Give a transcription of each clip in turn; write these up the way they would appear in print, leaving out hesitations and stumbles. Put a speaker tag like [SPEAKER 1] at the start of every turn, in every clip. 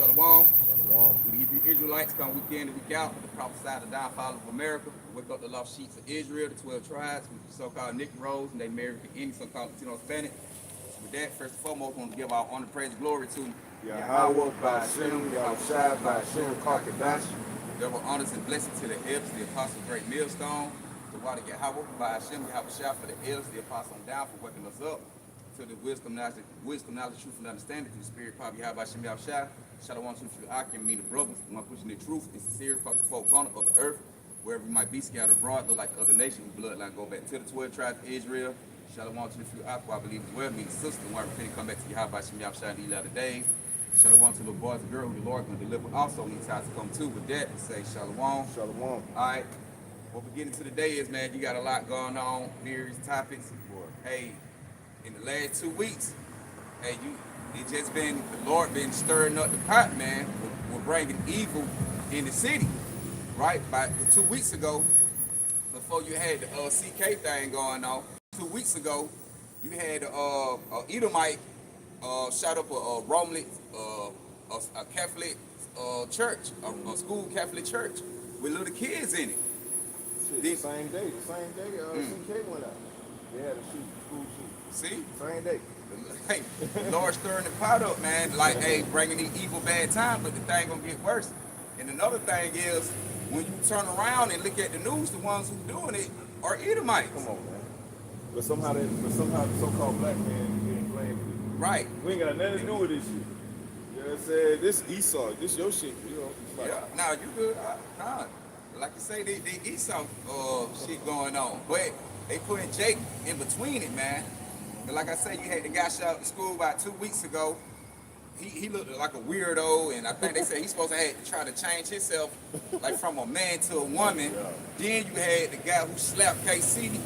[SPEAKER 1] Shalom.
[SPEAKER 2] Shalom.
[SPEAKER 1] We the Hebrew Israelites come week in and week out to prophesy the downfall of America, wake up the lost sheep of Israel, the 12 tribes, with the so-called Negroes, and they married any so-called Latino Hispanic. So with that, first and foremost, I want to give our honor, praise, and glory to
[SPEAKER 2] YAHAWAH by Hashem, Yahawashi by Hashem, Karkadash.
[SPEAKER 1] double honors and blessings to the elders, the apostles, great millstone, to water Yahawah by Hashem, Yahawashi for the elders, the apostles on down for waking us up, to the wisdom, knowledge, truth, and understanding, to the spirit, power, Yahweh, Hashem, Yahawashi. Shalom to you, I can meet the brothers, who are pushing the truth and sincere across the four corners of the earth, wherever we might be scattered abroad, look like the other nations, bloodline go back to the 12 tribes of Israel. Shalom to the few I believe as well, means sister, who are repenting, come back to Yahweh, Hashem, Yahawashi these latter days. Shalom to the boys and girls who the Lord can deliver also when he tries to come to. With that, we say shalom.
[SPEAKER 2] Shalom.
[SPEAKER 1] All right. What we're getting to today is, man, you got a lot going on, various topics. Hey, in the last 2 weeks, hey, it just been, the Lord been stirring up the pot, man. We're bringing evil in the city, right? By 2 weeks ago, before you had the CK thing going on, 2 weeks ago, you had Edomite shot up a Roman, a Catholic church, a school Catholic church with little kids in it.
[SPEAKER 2] Shit, same day, CK went out. They had a school shoot.
[SPEAKER 1] See?
[SPEAKER 2] Same day.
[SPEAKER 1] Hey, Lord stirring the pot up, man. Like, hey, bringing the evil bad time, but the thing gonna get worse. And another thing is, when you turn around and look at the news, the ones who doing it are Edomites.
[SPEAKER 2] Come on, man. But somehow the so-called black man getting blamed for it.
[SPEAKER 1] Right.
[SPEAKER 2] We ain't got nothing to do with this shit. You know what I'm saying? This Esau, this your shit, you know. Like,
[SPEAKER 1] Yeah, nah, you good. Nah. Like you say, they Esau shit going on. But they putting Jake in between it, man. But like I say, you had the guy shot up in school about 2 weeks ago. He looked like a weirdo, and I think they said he's supposed to have to try to change himself, like from a man to a woman.
[SPEAKER 2] Yeah.
[SPEAKER 1] Then you had the guy who slapped KC,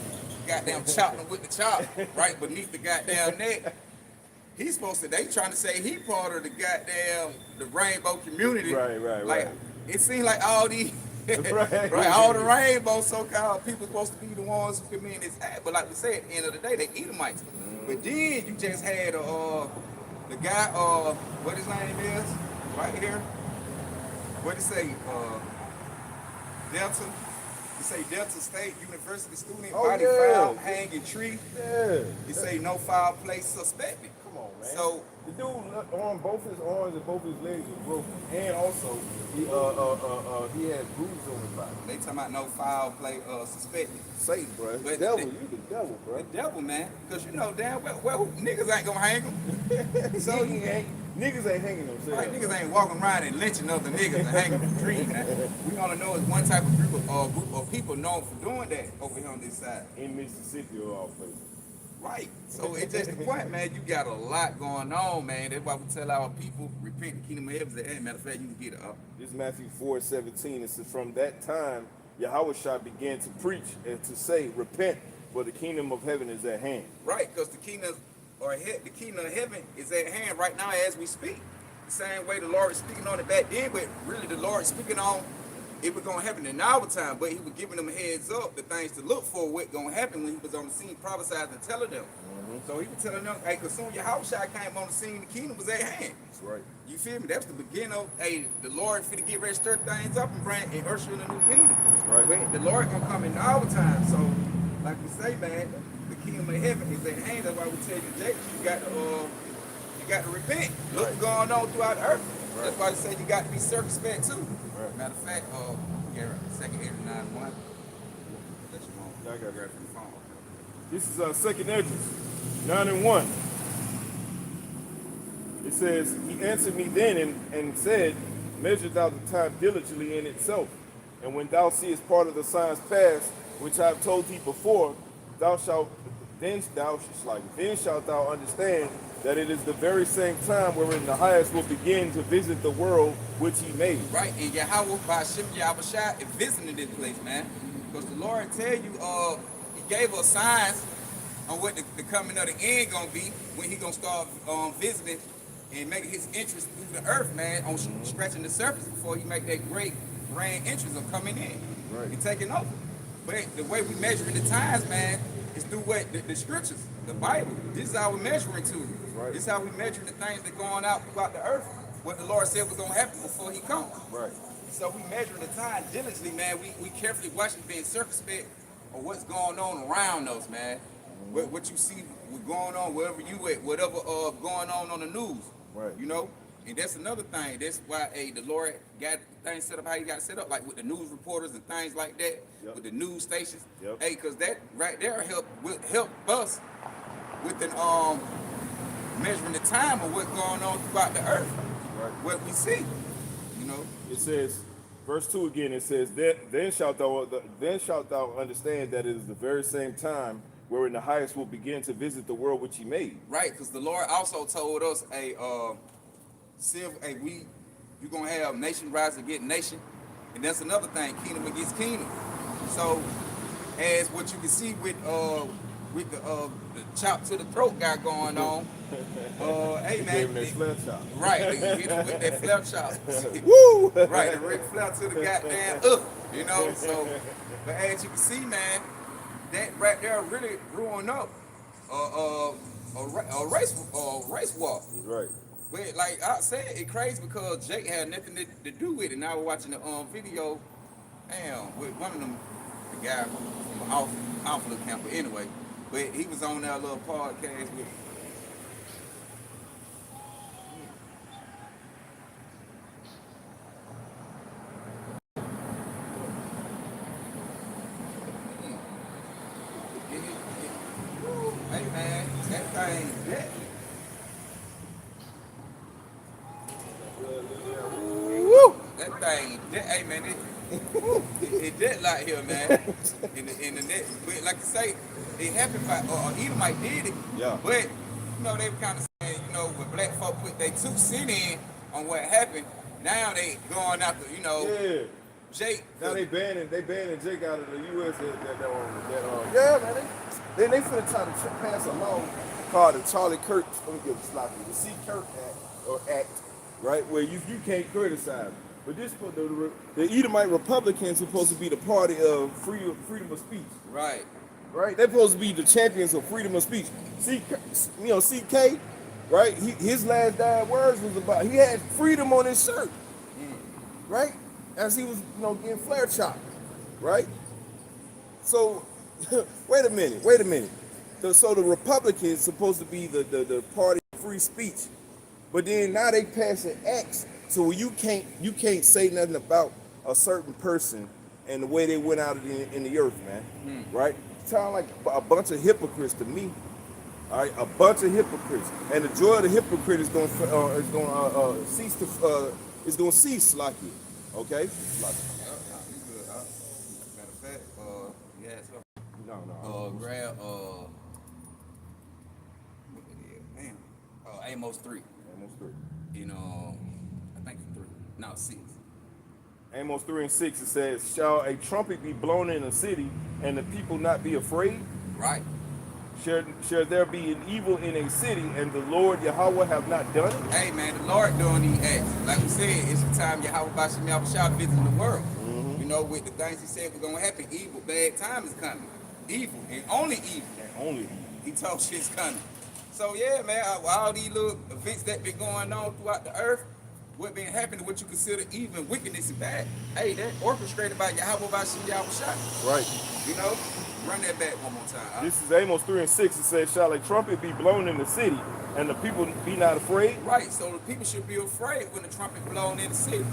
[SPEAKER 1] goddamn chopped him with the chop right beneath the goddamn neck. He's supposed to, they trying to say he part of the goddamn, the rainbow community.
[SPEAKER 2] Right.
[SPEAKER 1] Like, it seems like all these,
[SPEAKER 2] Right.
[SPEAKER 1] all the rainbow so-called people supposed to be the ones who commit this act. But like we said, at the end of the day, they Edomites. But then you just had the guy, what his name is, right here. What did it say? Delta. You say Delta State University student,
[SPEAKER 2] Oh,
[SPEAKER 1] body
[SPEAKER 2] yeah.
[SPEAKER 1] found, hanging tree.
[SPEAKER 2] Yeah.
[SPEAKER 1] You say no foul play suspected.
[SPEAKER 2] Come on, man.
[SPEAKER 1] So
[SPEAKER 2] the dude on both his arms and both his legs were broken, and also he had bruises on his body.
[SPEAKER 1] they talking about no foul play suspected.
[SPEAKER 2] Satan, bro.
[SPEAKER 1] But
[SPEAKER 2] Devil,
[SPEAKER 1] the-
[SPEAKER 2] you the devil, bro.
[SPEAKER 1] The devil, man, because you know damn well niggas ain't gonna hang them.
[SPEAKER 2] So niggas ain't hanging themselves.
[SPEAKER 1] Right, niggas ain't walking around and lynching other niggas and hanging from trees. We only know it's one type of group of people known for doing that over here on this side.
[SPEAKER 2] In Mississippi or all places.
[SPEAKER 1] Right. So it's just the point, man. You got a lot going on, man. That's why we tell our people, repent, the kingdom of heaven is at hand. Matter of fact, you can get it up.
[SPEAKER 2] This is Matthew 4:17. It says, from that time, Yahawashi began to preach and to say, repent, for the kingdom of heaven is at hand.
[SPEAKER 1] Right, because the kingdom of heaven is at hand right now as we speak. The same way the Lord was speaking on it back then, but really the Lord speaking on it was gonna happen in our time, but he was giving them a heads up, the things to look for, what gonna happen when he was on the scene, prophesying and telling them. So he was telling them, hey, because soon Yahawashi came on the scene, the kingdom was at hand.
[SPEAKER 2] That's right.
[SPEAKER 1] You feel me? That's the beginning of, hey, the Lord finna get ready to stir things up and usher in a new kingdom.
[SPEAKER 2] That's right.
[SPEAKER 1] But the Lord gonna come in our time. So, like we say, man, the kingdom of heaven is at hand. That's why we tell you, Jake, you got to repent. Look what's going on throughout the earth.
[SPEAKER 2] Right.
[SPEAKER 1] That's why they say you got to be circumspect too.
[SPEAKER 2] Right.
[SPEAKER 1] Matter of fact, second 891. Let you know.
[SPEAKER 2] Yeah, I got it.
[SPEAKER 1] Grab your phone.
[SPEAKER 2] This is second Esdras 9:1. It says, he answered me then and said, measure thou the time diligently in itself. And when thou seest part of the signs past, which I have told thee before, then shalt thou understand that it is the very same time wherein the highest will begin to visit the world which he made.
[SPEAKER 1] Right, and Yahawah by Hashem Yahawashi is visiting this place, man. Because the Lord tell you, he gave us signs on what the coming of the end gonna be when he gonna start visiting and making his entrance through the earth, man, on scratching the surface before he make that great grand entrance of coming in.
[SPEAKER 2] Right.
[SPEAKER 1] He taking over. But the way we measuring the times, man, is through what the scriptures, the Bible. This is how we're measuring to.
[SPEAKER 2] Right.
[SPEAKER 1] This is how we measure the things that going out throughout the earth. what the Lord said was gonna happen before He comes.
[SPEAKER 2] Right.
[SPEAKER 1] So we measuring the time diligently, man. We carefully watching, being circumspect of what's going on around us, man. What you see going on wherever you at, whatever going on the news.
[SPEAKER 2] Right.
[SPEAKER 1] You know? And that's another thing. That's why the Lord got things set up how He got set up, like with the news reporters and things like that,
[SPEAKER 2] Yep.
[SPEAKER 1] with the news stations.
[SPEAKER 2] Yep.
[SPEAKER 1] Hey, cause that right there will help us with the measuring the time of what's going on throughout the earth.
[SPEAKER 2] Right.
[SPEAKER 1] What we see. You know?
[SPEAKER 2] It says, verse 2 again, it says, then shalt thou understand that it is the very same time wherein the highest will begin to visit the world which He made.
[SPEAKER 1] Right, because the Lord also told us, you're gonna have nation rise against nation, and that's another thing, kingdom against kingdom. So, as what you can see with the chop to the throat guy going on, hey man,
[SPEAKER 2] Gave him that flare chop.
[SPEAKER 1] right, they hit him with that flare chop.
[SPEAKER 2] Woo!
[SPEAKER 1] Right, the Ric Flair to the goddamn you know. So, but as you can see, man, that right there really growing up a race walk.
[SPEAKER 2] Right.
[SPEAKER 1] But like I said, it crazy because Jake had nothing to do with it. And I was watching the video, with one of them, the guy from Alpha Little Camper anyway. But he was on that little podcast with. Hey man, that thing dead. Woo! That thing dead. Hey man, it dead like here, man. In the net, but like I say, it happened by Edomite did it.
[SPEAKER 2] Yeah.
[SPEAKER 1] But you know they were kind of saying, you know, when black folk put their 2 cents in on what happened, now they going after, you know.
[SPEAKER 2] Yeah.
[SPEAKER 1] Jake.
[SPEAKER 2] Now they banning Jake out of the U.S. Yeah, man. They finna try to pass a law called the Charlie Kirk. Let me get it sloppy. The C. Kirk Act, right? Where you can't criticize. But this the Edomite Republicans supposed to be the party of freedom of speech.
[SPEAKER 1] Right.
[SPEAKER 2] Right? They're supposed to be the champions of freedom of speech. CK, right? His last dying words was about he had freedom on his shirt, right? As he was, getting flare chopped, right? So, wait a minute. So the Republicans supposed to be the party of free speech, but then now they passing acts so you can't say nothing about a certain person and the way they went out in the earth, man, right? Sound like a bunch of hypocrites to me. All right, a bunch of hypocrites, and the joy of the hypocrite is going to cease, like it. Okay? Like
[SPEAKER 1] Yeah, you good, huh? Matter of fact, yeah, so
[SPEAKER 2] no.
[SPEAKER 1] grab what it is, man. Amos 3.
[SPEAKER 2] Amos 3.
[SPEAKER 1] I think 3. No, 6.
[SPEAKER 2] Amos 3 and 6, it says, "Shall a trumpet be blown in a city, and the people not be afraid?
[SPEAKER 1] Right.
[SPEAKER 2] Shall there be an evil in a city, and the Lord Yahawah have not done it?"
[SPEAKER 1] Hey man, the Lord doing these acts. Like we said, it's the time YAHAWAH and Yahawashi visiting the world. You know, with the things He said were gonna happen, evil, bad time is coming. Evil, and only evil.
[SPEAKER 2] And only.
[SPEAKER 1] He told shit's coming. So yeah, man, all these little events that been going on throughout the earth, what been happening, what you consider evil, wickedness, and bad. Hey, that orchestrated by YAHAWAH and Yahawashi.
[SPEAKER 2] Right.
[SPEAKER 1] You know, run that back one more time. Huh?
[SPEAKER 2] This is Amos 3 and 6. It says, "Shall a trumpet be blown in the city, and the people be not afraid?"
[SPEAKER 1] Right, so the people should be afraid when the trumpet blown in the city.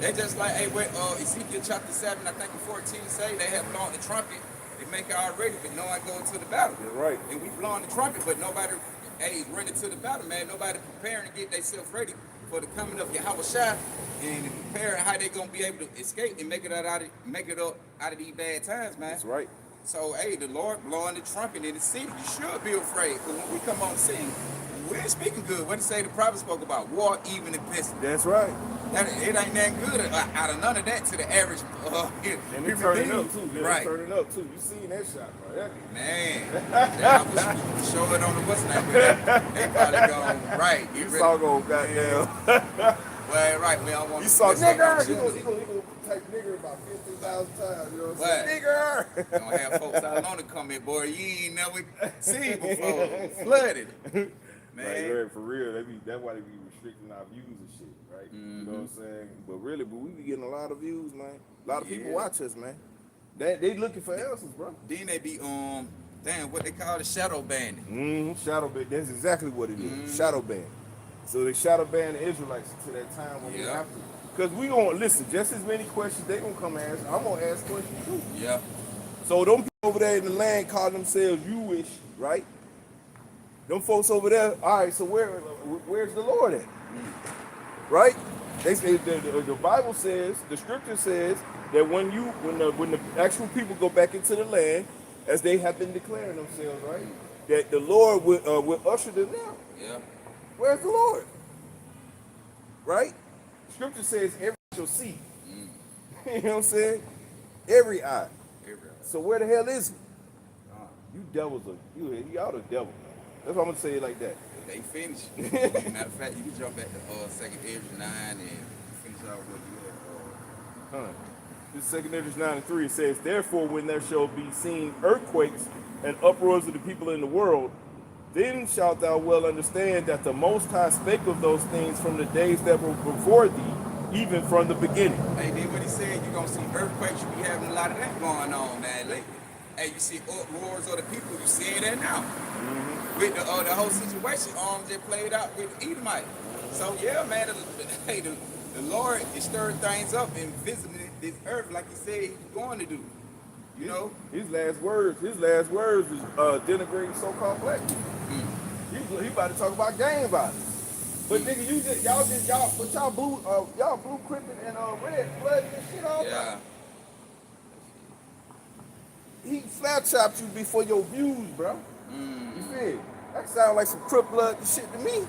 [SPEAKER 1] They just like, hey, what Ezekiel chapter 7, I think in 14 say they have blown the trumpet. They make it already, but no one going to the battle.
[SPEAKER 2] Yeah, right.
[SPEAKER 1] And we blowing the trumpet, but nobody, is running to the battle, man. Nobody preparing to get themselves ready for the coming of YAHAWAH and preparing how they gonna be able to escape and make it up out of these bad times, man.
[SPEAKER 2] That's right.
[SPEAKER 1] So, hey, the Lord blowing the trumpet in the city. You should be afraid, because when we come on the scene, we ain't speaking good. What did say the prophet spoke about? War, even and pestilence.
[SPEAKER 2] That's right.
[SPEAKER 1] It ain't that good out of none of that to the average.
[SPEAKER 2] And it's turning up too. Yeah,
[SPEAKER 1] right.
[SPEAKER 2] It's turning up too. You seen that shot, right?
[SPEAKER 1] Man, I wish we could show it on the what's name. They probably going right.
[SPEAKER 2] You saw go goddamn.
[SPEAKER 1] Well, right. We don't want.
[SPEAKER 2] You saw nigger. He gonna type nigger about 50,000 times. You know what I'm saying? Nigger.
[SPEAKER 1] Don't have folks out on the comment, boy. You ain't never seen before. Flooded. Man.
[SPEAKER 2] for real, that's why they be restricting our views and shit, right?
[SPEAKER 1] Mm-hmm.
[SPEAKER 2] You know what I'm saying? But we be getting a lot of views, man. A lot of people
[SPEAKER 1] Yeah.
[SPEAKER 2] watch us, man. They looking for answers, bro.
[SPEAKER 1] Then they be damn, what they call the shadow banning.
[SPEAKER 2] Shadow ban. That's exactly what it is.
[SPEAKER 1] Mm-hmm.
[SPEAKER 2] Shadow ban. So they shadow ban the Israelites to that time when we
[SPEAKER 1] Yeah.
[SPEAKER 2] have to. Because we gonna listen, just as many questions they gonna come ask, I'm gonna ask questions too.
[SPEAKER 1] Yeah.
[SPEAKER 2] So them people over there in the land call themselves Jewish, right? Them folks over there, all right, so where's the Lord at? Right? They say the Bible says, the scripture says that when the actual people go back into the land, as they have been declaring themselves, right? That the Lord will usher them out.
[SPEAKER 1] Yeah.
[SPEAKER 2] Where's the Lord? Right? Scripture says every eye shall see. You know what I'm saying? Every eye.
[SPEAKER 1] Every
[SPEAKER 2] So where the hell is he? You devils are y'all the devil, man. That's what I'm gonna say it like that.
[SPEAKER 1] They finished. Matter of fact, you can jump back to 2nd Ezra 9 and finish out what you had.
[SPEAKER 2] This 2nd Ezra 9:3 says, therefore, when there shall be seen earthquakes and uproars of the people in the world, then shalt thou well understand that the Most High spake of those things from the days that were before thee, even from the beginning.
[SPEAKER 1] Hey, then what he said, you're gonna see earthquakes, you be having a lot of that going on now lately. Hey, you see uproars of the people, you seeing that now. With the whole situation just played out with the Edomite. So yeah, man, the Lord is stirring things up and visiting this earth like he said he was going to do. You know?
[SPEAKER 2] His last words is denigrating so-called black people. He about to talk about gang violence. But nigga, y'all blue crippin' and red blood and shit all the time. He flat chopped you before your views, bro. You feel? That sound like some crip blood shit to me.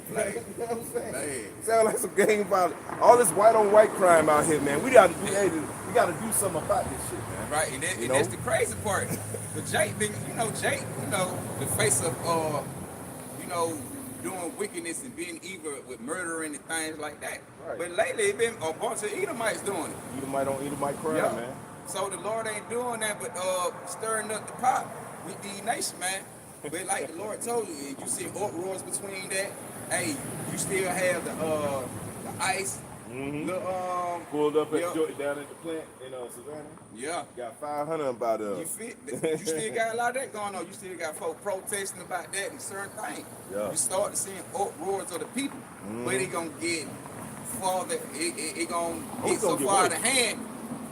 [SPEAKER 1] Right.
[SPEAKER 2] You know what I'm saying?
[SPEAKER 1] Man.
[SPEAKER 2] Sound like some gang violence. All this white on white crime out here, man. We gotta do something about this shit, man.
[SPEAKER 1] Right, and that's the crazy part. But Jake, the face of doing wickedness and being evil with murdering and things like that.
[SPEAKER 2] Right.
[SPEAKER 1] But lately it been a bunch of Edomites doing it.
[SPEAKER 2] Edomite on Edomite crime,
[SPEAKER 1] Yeah.
[SPEAKER 2] man.
[SPEAKER 1] So the Lord ain't doing that, but stirring up the pot with the nation, man. But like the Lord told you, and you see uproars between that. Hey, you still have the ice.
[SPEAKER 2] Pulled up down at the plant in Savannah.
[SPEAKER 1] Yeah.
[SPEAKER 2] Got 500 about
[SPEAKER 1] You still got a lot of that going on. You still got folks protesting about that and certain things.
[SPEAKER 2] Yeah.
[SPEAKER 1] You start to seeing uproars of the people, but it gonna get farther. It gonna get so far out of hand.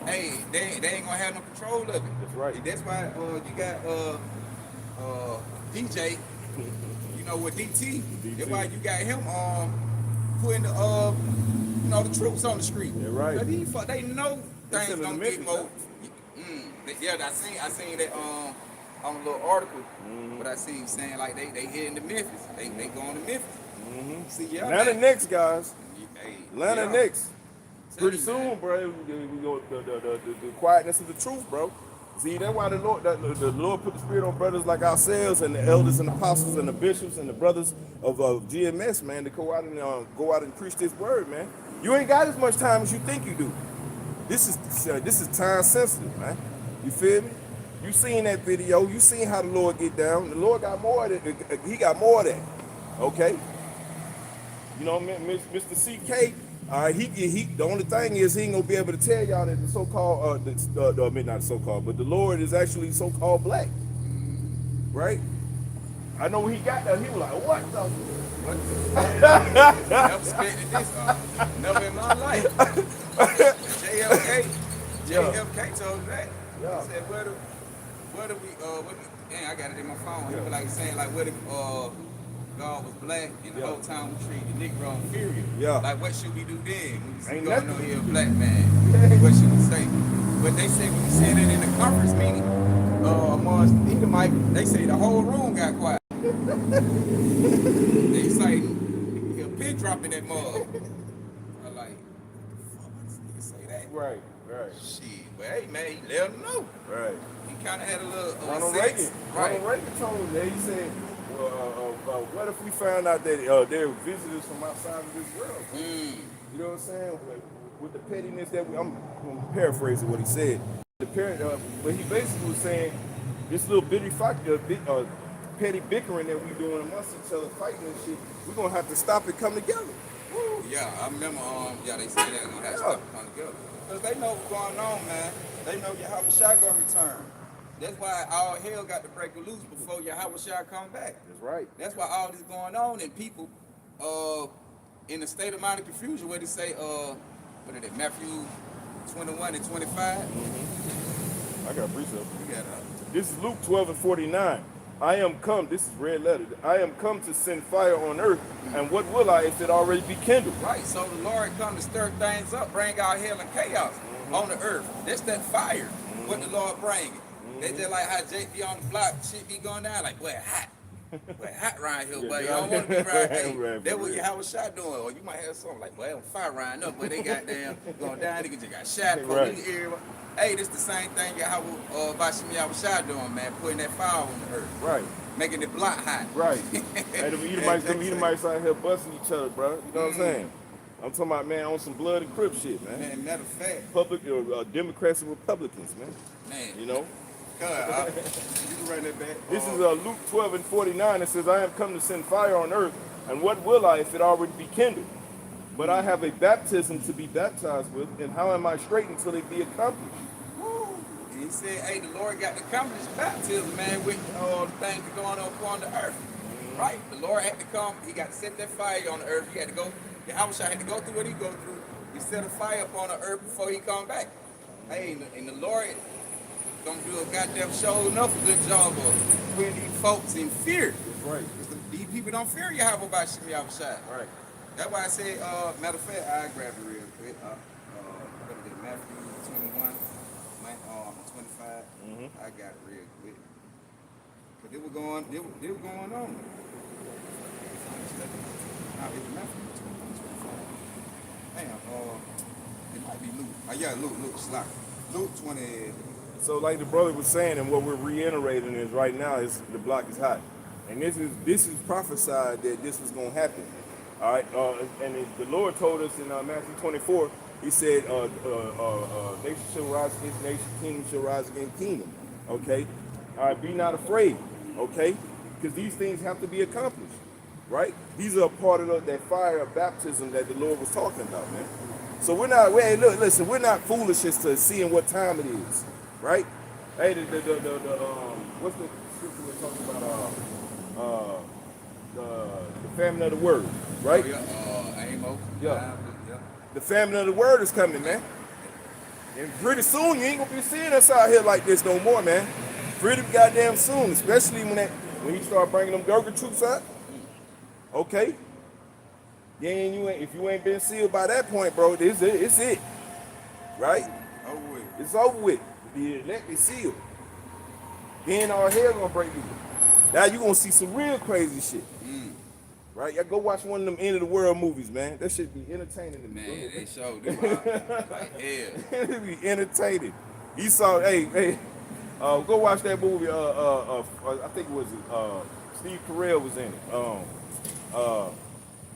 [SPEAKER 1] Hey, they ain't gonna have no control of it.
[SPEAKER 2] That's right.
[SPEAKER 1] That's why you got DJ. With DT. That's why you got him putting the troops on the street.
[SPEAKER 2] Yeah, right.
[SPEAKER 1] They know things gonna get more. Yeah, I seen that on a little article, but I see saying like they heading to Memphis. They going to Memphis. See, yeah,
[SPEAKER 2] Atlanta next, guys.
[SPEAKER 1] Hey,
[SPEAKER 2] Atlanta next. Pretty soon, bro. We go the quietness of the truth, bro. See, that's why the Lord put the Spirit on brothers like ourselves and the elders and apostles and the bishops and the brothers of GMS, man, to go out and preach this word, man. You ain't got as much time as you think you do. This is time sensitive, man. You feel me? You seen that video? You seen how the Lord get down? The Lord got more of that. He got more of that. Okay. Mr. CK. The only thing is he ain't gonna be able to tell y'all that the so-called, not so-called, but the Lord is actually so-called black, right? I know when he got there, he was like, "What the?"
[SPEAKER 1] Never expected this. Never in my life. JFK told me that.
[SPEAKER 2] Yeah.
[SPEAKER 1] He said, "Where do we? Dang, I got it in my phone. He was like saying like, where God was black, and the whole time we treated the Negro inferior.
[SPEAKER 2] Yeah.
[SPEAKER 1] Like, what should we do then? When we see
[SPEAKER 2] Ain't
[SPEAKER 1] God
[SPEAKER 2] nothing.
[SPEAKER 1] know he a black man. What should we say? But they say when you said it in the conference meeting, amongst Edomite, they say the whole room got quiet. They say a pin drop in that mug. I'm like, fuck, nigga say that?
[SPEAKER 2] Right.
[SPEAKER 1] Shit, but hey man, he let them know.
[SPEAKER 2] Right.
[SPEAKER 1] He kind of had a little
[SPEAKER 2] Ronald
[SPEAKER 1] sex.
[SPEAKER 2] Reagan told me that. He said, what if we found out that there were visitors from outside of this world? You know what I'm saying? With the pettiness that I'm paraphrasing what he said. But he basically was saying this little bitty petty bickering that we doing amongst each other, fighting and shit, we're gonna have to stop and come together.
[SPEAKER 1] Woo, yeah, I remember, yeah, they said they're gonna have to stop and come together. Because they know what's going on, man. They know YAHAWASHI gonna return. That's why all hell got to break loose before YAHAWASHI come back.
[SPEAKER 2] That's right.
[SPEAKER 1] That's why all this going on, and people in a state of mind of confusion where they say, what is it, Matthew 21 and 25?
[SPEAKER 2] I got a precept.
[SPEAKER 1] You got
[SPEAKER 2] This is Luke 12 and 49. I am come, this is red letter. I am come to send fire on earth, and what will I if it already be kindled?
[SPEAKER 1] right. So the Lord come to stir things up, bring out hell and chaos on the earth. That's that fire, what the Lord bringing. That's just like how Jake be on the block, shit be going down like, well, hot. Well, hot around here, but you don't want to be right. Hey,
[SPEAKER 2] Right,
[SPEAKER 1] that's what
[SPEAKER 2] real.
[SPEAKER 1] YAHAWASHI doing. Or you might have something like, well, fire around up, but they got damn going down. They just got shot,
[SPEAKER 2] Right.
[SPEAKER 1] police area. Hey, this the same thing YAHAWASHI doing, man, putting that fire on the earth,
[SPEAKER 2] Right,
[SPEAKER 1] making the block hot.
[SPEAKER 2] right. And them Edomites out here busting each other, bro. You know what I'm saying? I'm talking about, man, on some blood and crip shit, man.
[SPEAKER 1] Man, matter of fact,
[SPEAKER 2] Public, Democrats and Republicans, man.
[SPEAKER 1] man,
[SPEAKER 2] You know?
[SPEAKER 1] God, you can run that back.
[SPEAKER 2] This is Luke 12 and 49. It says, I am come to send fire on earth, and what will I if it already be kindled? But I have a baptism to be baptized with, and how am I straight until it be accomplished?
[SPEAKER 1] Woo. And he said, hey, the Lord got to accomplish baptism, man, with all the things that going on upon the earth. Right? The Lord had to come. He got to set that fire on the earth. He had to go. YAHAWASHI had to go through what he go through. He set a fire upon the earth before he come back. Hey, and the Lord gonna do a goddamn show enough a good job of putting these folks in fear.
[SPEAKER 2] That's right.
[SPEAKER 1] These people don't fear YAHAWASHI.
[SPEAKER 2] Right.
[SPEAKER 1] That's why I said, matter of fact, I grab it real quick. Matthew 21, 25. I got it real quick. But they were going on. Now it's Matthew 21, 25. Damn, it might be Luke. Yeah, Luke, slack. Luke 20.
[SPEAKER 2] So like the brother was saying, and what we're reiterating is right now is the block is hot. And this is prophesied that this was going to happen. All right, the Lord told us in Matthew 24, he said, nation shall rise against nation, kingdom shall rise against kingdom. Okay? All right, be not afraid. Okay? Because these things have to be accomplished. Right? These are a part of that fire of baptism that the Lord was talking about, man. So we're not, hey, look, listen, we're not foolish as to seeing what time it is. Right? Hey, what's the scripture we're talking about? The famine of the word, right?
[SPEAKER 1] Oh, yeah, Amos.
[SPEAKER 2] Yeah. The famine of the word is coming, man. And pretty soon you ain't gonna be seeing us out here like this no more, man. Pretty goddamn soon, especially when he start bringing them Gurkha troops out. Okay. Then if you ain't been sealed by that point, bro, it's it. Right?
[SPEAKER 1] Over with.
[SPEAKER 2] It's over with. The elect is sealed. Then our hell gonna break loose. Now you gonna see some real crazy shit. Right? Y'all go watch one of them end of the world movies, man. That should be entertaining to me.
[SPEAKER 1] Man, they showed them like hell.
[SPEAKER 2] It'd be entertaining. You saw, hey, go watch that movie. I think it was Steve Carell was in it.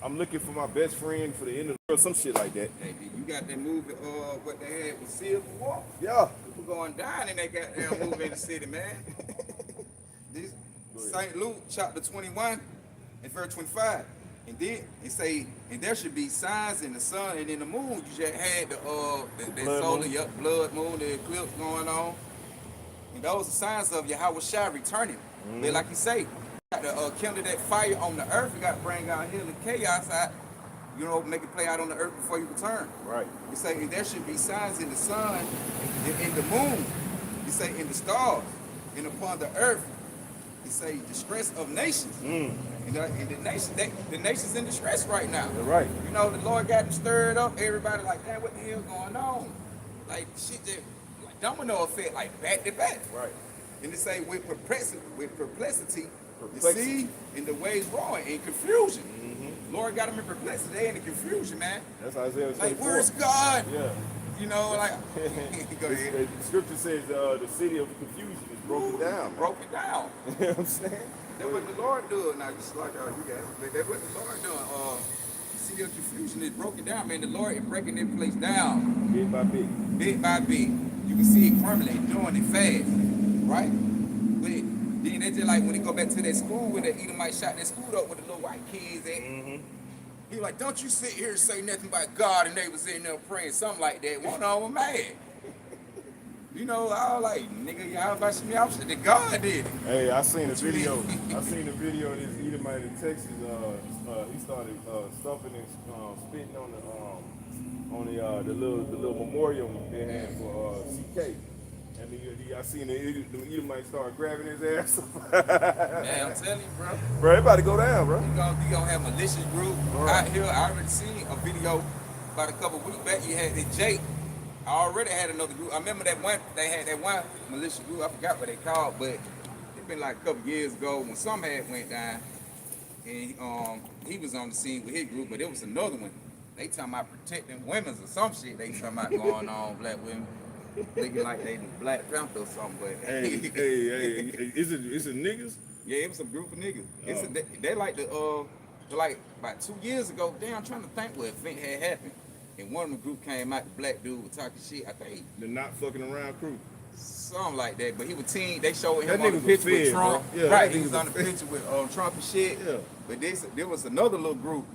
[SPEAKER 2] I'm looking for my best friend for the end of the world, some shit like that.
[SPEAKER 1] Hey, you got that movie, what they had with Civil War?
[SPEAKER 2] Yeah.
[SPEAKER 1] People going down in that goddamn movie in the city, man. This St. Luke chapter 21 and verse 25. And then it say, and there should be signs in the sun and in the moon. You just had the solar blood moon, the eclipse going on. And those are signs of YAHAWASHI returning. But like you say, you got to kindle that fire on the earth. You got to bring out hell and chaos out. You know, make it play out on the earth before you return.
[SPEAKER 2] Right.
[SPEAKER 1] You say, and there should be signs in the sun, in the moon. You say, in the stars, and upon the earth. You say, distress of nations. And the nation's in distress right now.
[SPEAKER 2] Right.
[SPEAKER 1] You know, the Lord got them stirred up. Everybody like, damn, what the hell going on? Like, shit just, like domino effect, like back to back.
[SPEAKER 2] Right.
[SPEAKER 1] And they say, with perplexity, the sea and the waves roaring, in confusion. Lord got them in perplexity, they in the confusion, man.
[SPEAKER 2] That's Isaiah 24.
[SPEAKER 1] Like, where's God?
[SPEAKER 2] Yeah.
[SPEAKER 1] You know, like, go ahead.
[SPEAKER 2] The scripture says the city of confusion is broken down.
[SPEAKER 1] Broken down.
[SPEAKER 2] You know what I'm saying?
[SPEAKER 1] That's what the Lord doing. Now, just like you got it. That's what the Lord doing. The city of confusion is broken down, man. The Lord is breaking that place down.
[SPEAKER 2] Bit by bit.
[SPEAKER 1] Bit by bit. You can see it crumbling, doing it fast. Right? But Then they just like when they go back to that school where the Edomite shot that school up with the little white kids at. He like, don't you sit here and say nothing about God, and they was in there praying, something like that. One of them mad. You know, I was like, nigga, Yahawashi and Yahawashi, that God did it.
[SPEAKER 2] Hey, I seen a video. I seen a video of this Edomite in Texas. He started stumping and spitting on the little memorial they had for CK. And I seen the Edomite start grabbing his ass.
[SPEAKER 1] Man, I'm telling you, bro.
[SPEAKER 2] Bro, it about to go down, bro.
[SPEAKER 1] You gonna have malicious group out here. I already seen a video about a couple weeks back. You had that Jake. I already had another group. I remember that one. They had that one militia group. I forgot what they called, but it's been like a couple years ago when some had went down, and he was on the scene with his group, but it was another one. They talking about protecting women or some shit. They talking about going on black women. Looking like they Black Panther or something, but
[SPEAKER 2] Hey, is it niggas?
[SPEAKER 1] yeah, it was a group of niggas. It's they like like about 2 years ago. Damn, I'm trying to think what event had happened, and one of the group came out. The black dude was talking shit. I think
[SPEAKER 2] The not fucking around crew.
[SPEAKER 1] something like that. But he was teen. They showed him
[SPEAKER 2] That
[SPEAKER 1] on the
[SPEAKER 2] nigga was
[SPEAKER 1] picture with
[SPEAKER 2] fed,
[SPEAKER 1] Trump.
[SPEAKER 2] bro. Yeah,
[SPEAKER 1] right,
[SPEAKER 2] that
[SPEAKER 1] he
[SPEAKER 2] nigga
[SPEAKER 1] was on the
[SPEAKER 2] was
[SPEAKER 1] picture with Trump and shit.
[SPEAKER 2] Yeah.
[SPEAKER 1] But there was another little group.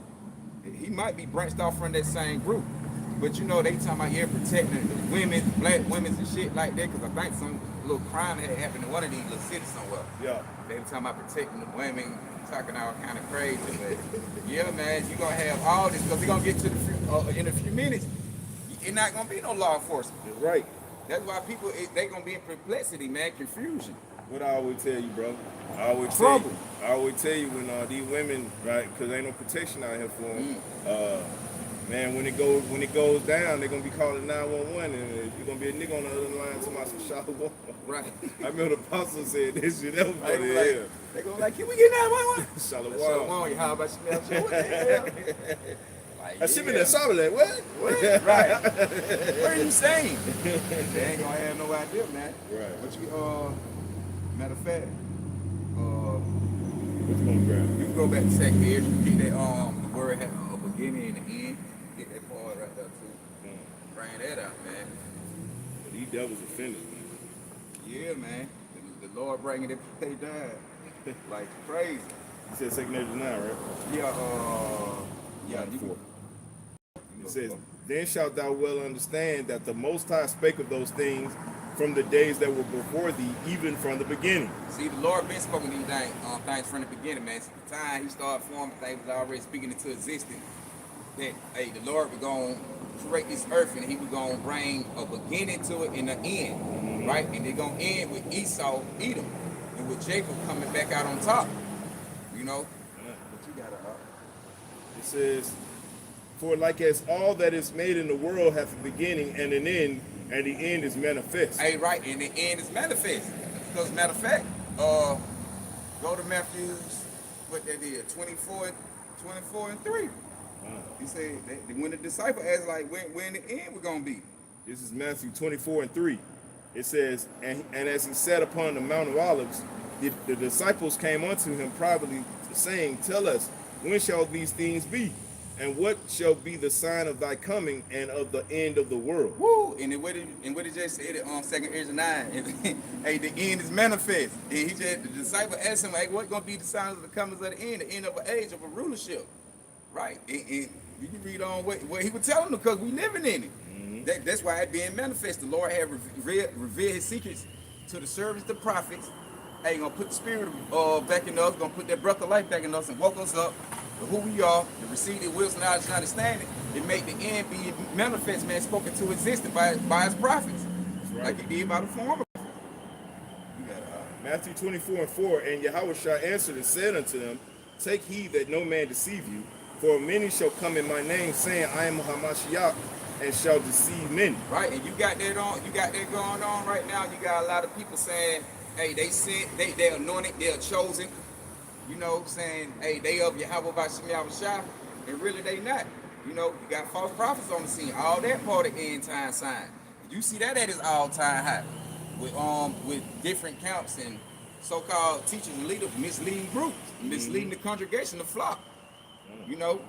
[SPEAKER 1] He might be branched off from that same group. But you know, they talking about protecting the women, black women and shit like that, because I think some little crime had happened in one of these little cities somewhere.
[SPEAKER 2] Yeah.
[SPEAKER 1] They were talking about protecting the women, talking all kind of crazy. But yeah, man, you're going to have all this, because we're going to get to the in a few minutes, it's not going to be no law enforcement.
[SPEAKER 2] Right.
[SPEAKER 1] That's why people, they going to be in perplexity, man, confusion.
[SPEAKER 2] What I always tell you, bro. I always
[SPEAKER 1] Trouble.
[SPEAKER 2] tell you when these women, right, because ain't no protection out here for them. Man, when it goes down, they're gonna be calling 911, and you're gonna be a nigga on the other line talking about some YAHAWAH.
[SPEAKER 1] Right.
[SPEAKER 2] I remember the apostle said this shit. That was
[SPEAKER 1] They
[SPEAKER 2] funny.
[SPEAKER 1] go like,
[SPEAKER 2] Yeah.
[SPEAKER 1] they go like, can we get 911?
[SPEAKER 2] YAHAWAH.
[SPEAKER 1] How about you? What the hell? Like,
[SPEAKER 2] I should be that solid. That what?
[SPEAKER 1] What? Right. What are you saying? They ain't gonna have no idea, man.
[SPEAKER 2] Right.
[SPEAKER 1] What you matter of fact,
[SPEAKER 2] What you gonna grab?
[SPEAKER 1] you can go back to second here, get that the word had a beginning and an end. Get that part right there too. Bring that out, man.
[SPEAKER 2] But these devils offended, man.
[SPEAKER 1] Yeah, man. The Lord bringing it they died. Like crazy.
[SPEAKER 2] You said second Ezra 9, right?
[SPEAKER 1] Yeah, you
[SPEAKER 2] Four.
[SPEAKER 1] can
[SPEAKER 2] It says, then shalt thou well understand that the Most High spake of those things from the days that were before thee, even from the beginning.
[SPEAKER 1] see, the Lord been spoken these things from the beginning, man. Since the time he started forming things, was already speaking into existence. That, hey, the Lord was going to create this earth, and he was going to bring a beginning to it and an end, right? And they're going to end with Esau, Edom, and with Jacob coming back out on top, you know? But you got to,
[SPEAKER 2] It says, for like as all that is made in the world hath a beginning and an end, and the end is manifest.
[SPEAKER 1] hey, right, and the end is manifest. Because, matter of fact, go to Matthew's, what that is, 24 and 3. He said, when the disciple asked, like, when the end we're going to be.
[SPEAKER 2] This is Matthew 24 and 3. It says, and as he sat upon the Mount of Olives, the disciples came unto him privately, saying, tell us, when shall these things be? And what shall be the sign of thy coming and of the end of the world?
[SPEAKER 1] Woo! And what it just said it on 2 Ezra 9. Hey, the end is manifest. And the disciple asked him, hey, what going to be the signs of the comings of the end of an age, of a rulership? Right. And you can read on what he was telling them, because we living in it. That's why it being manifest. The Lord had revealed his secrets to the servants, the prophets. Hey, gonna put the spirit back in us, gonna put that breath of life back in us and woke us up to who we are, to receive the wisdom, knowledge, and understanding, and make the end be manifest, man, spoken to existence by his prophets.
[SPEAKER 2] Right.
[SPEAKER 1] Like he did by the former. You got
[SPEAKER 2] Matthew 24 and 4, and Yahawashi answered and said unto them, take heed that no man deceive you, for many shall come in my name, saying, I am Hamashiach, and shall deceive many.
[SPEAKER 1] right, and you got that going on right now. You got a lot of people saying, hey, they sent, they're anointed, they're chosen, you know, saying, hey, they of YAHAWAH and Yahawashi, and really they not. You know, you got false prophets on the scene, all that part of end time sign. You see that at its all-time high, with different camps and so-called teachers and leaders misleading groups, misleading the congregation, the flock. You know,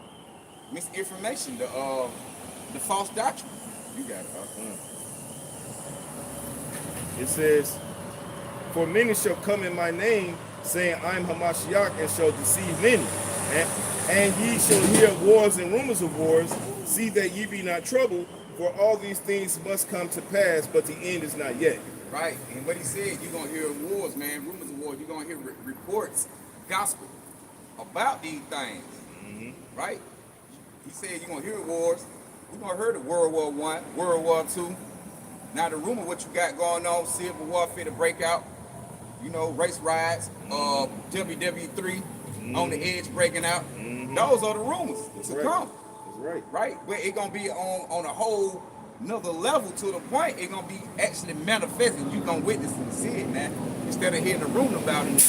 [SPEAKER 1] misinformation, the false doctrine. You got it.
[SPEAKER 2] It says, For many shall come in my name, saying, I am Hamashiach, and shall deceive many. And ye shall hear wars and rumors of wars. See that ye be not troubled, for all these things must come to pass, but the end is not yet.
[SPEAKER 1] Right. And what he said, you're going to hear wars, man, rumors of wars. You're going to hear reports, gospel about these things. Right? He said you're going to hear wars. We're going to hear the World War I, World War II. Now the rumor what you got going on, civil warfare to break out, you know, race riots, WW3 on the edge breaking out. Those are the rumors to come.
[SPEAKER 2] That's right.
[SPEAKER 1] Right? But it's gonna be on a whole another level to the point it's gonna be actually manifesting. You gonna witness and see it, man. Instead of hearing the rumor about it.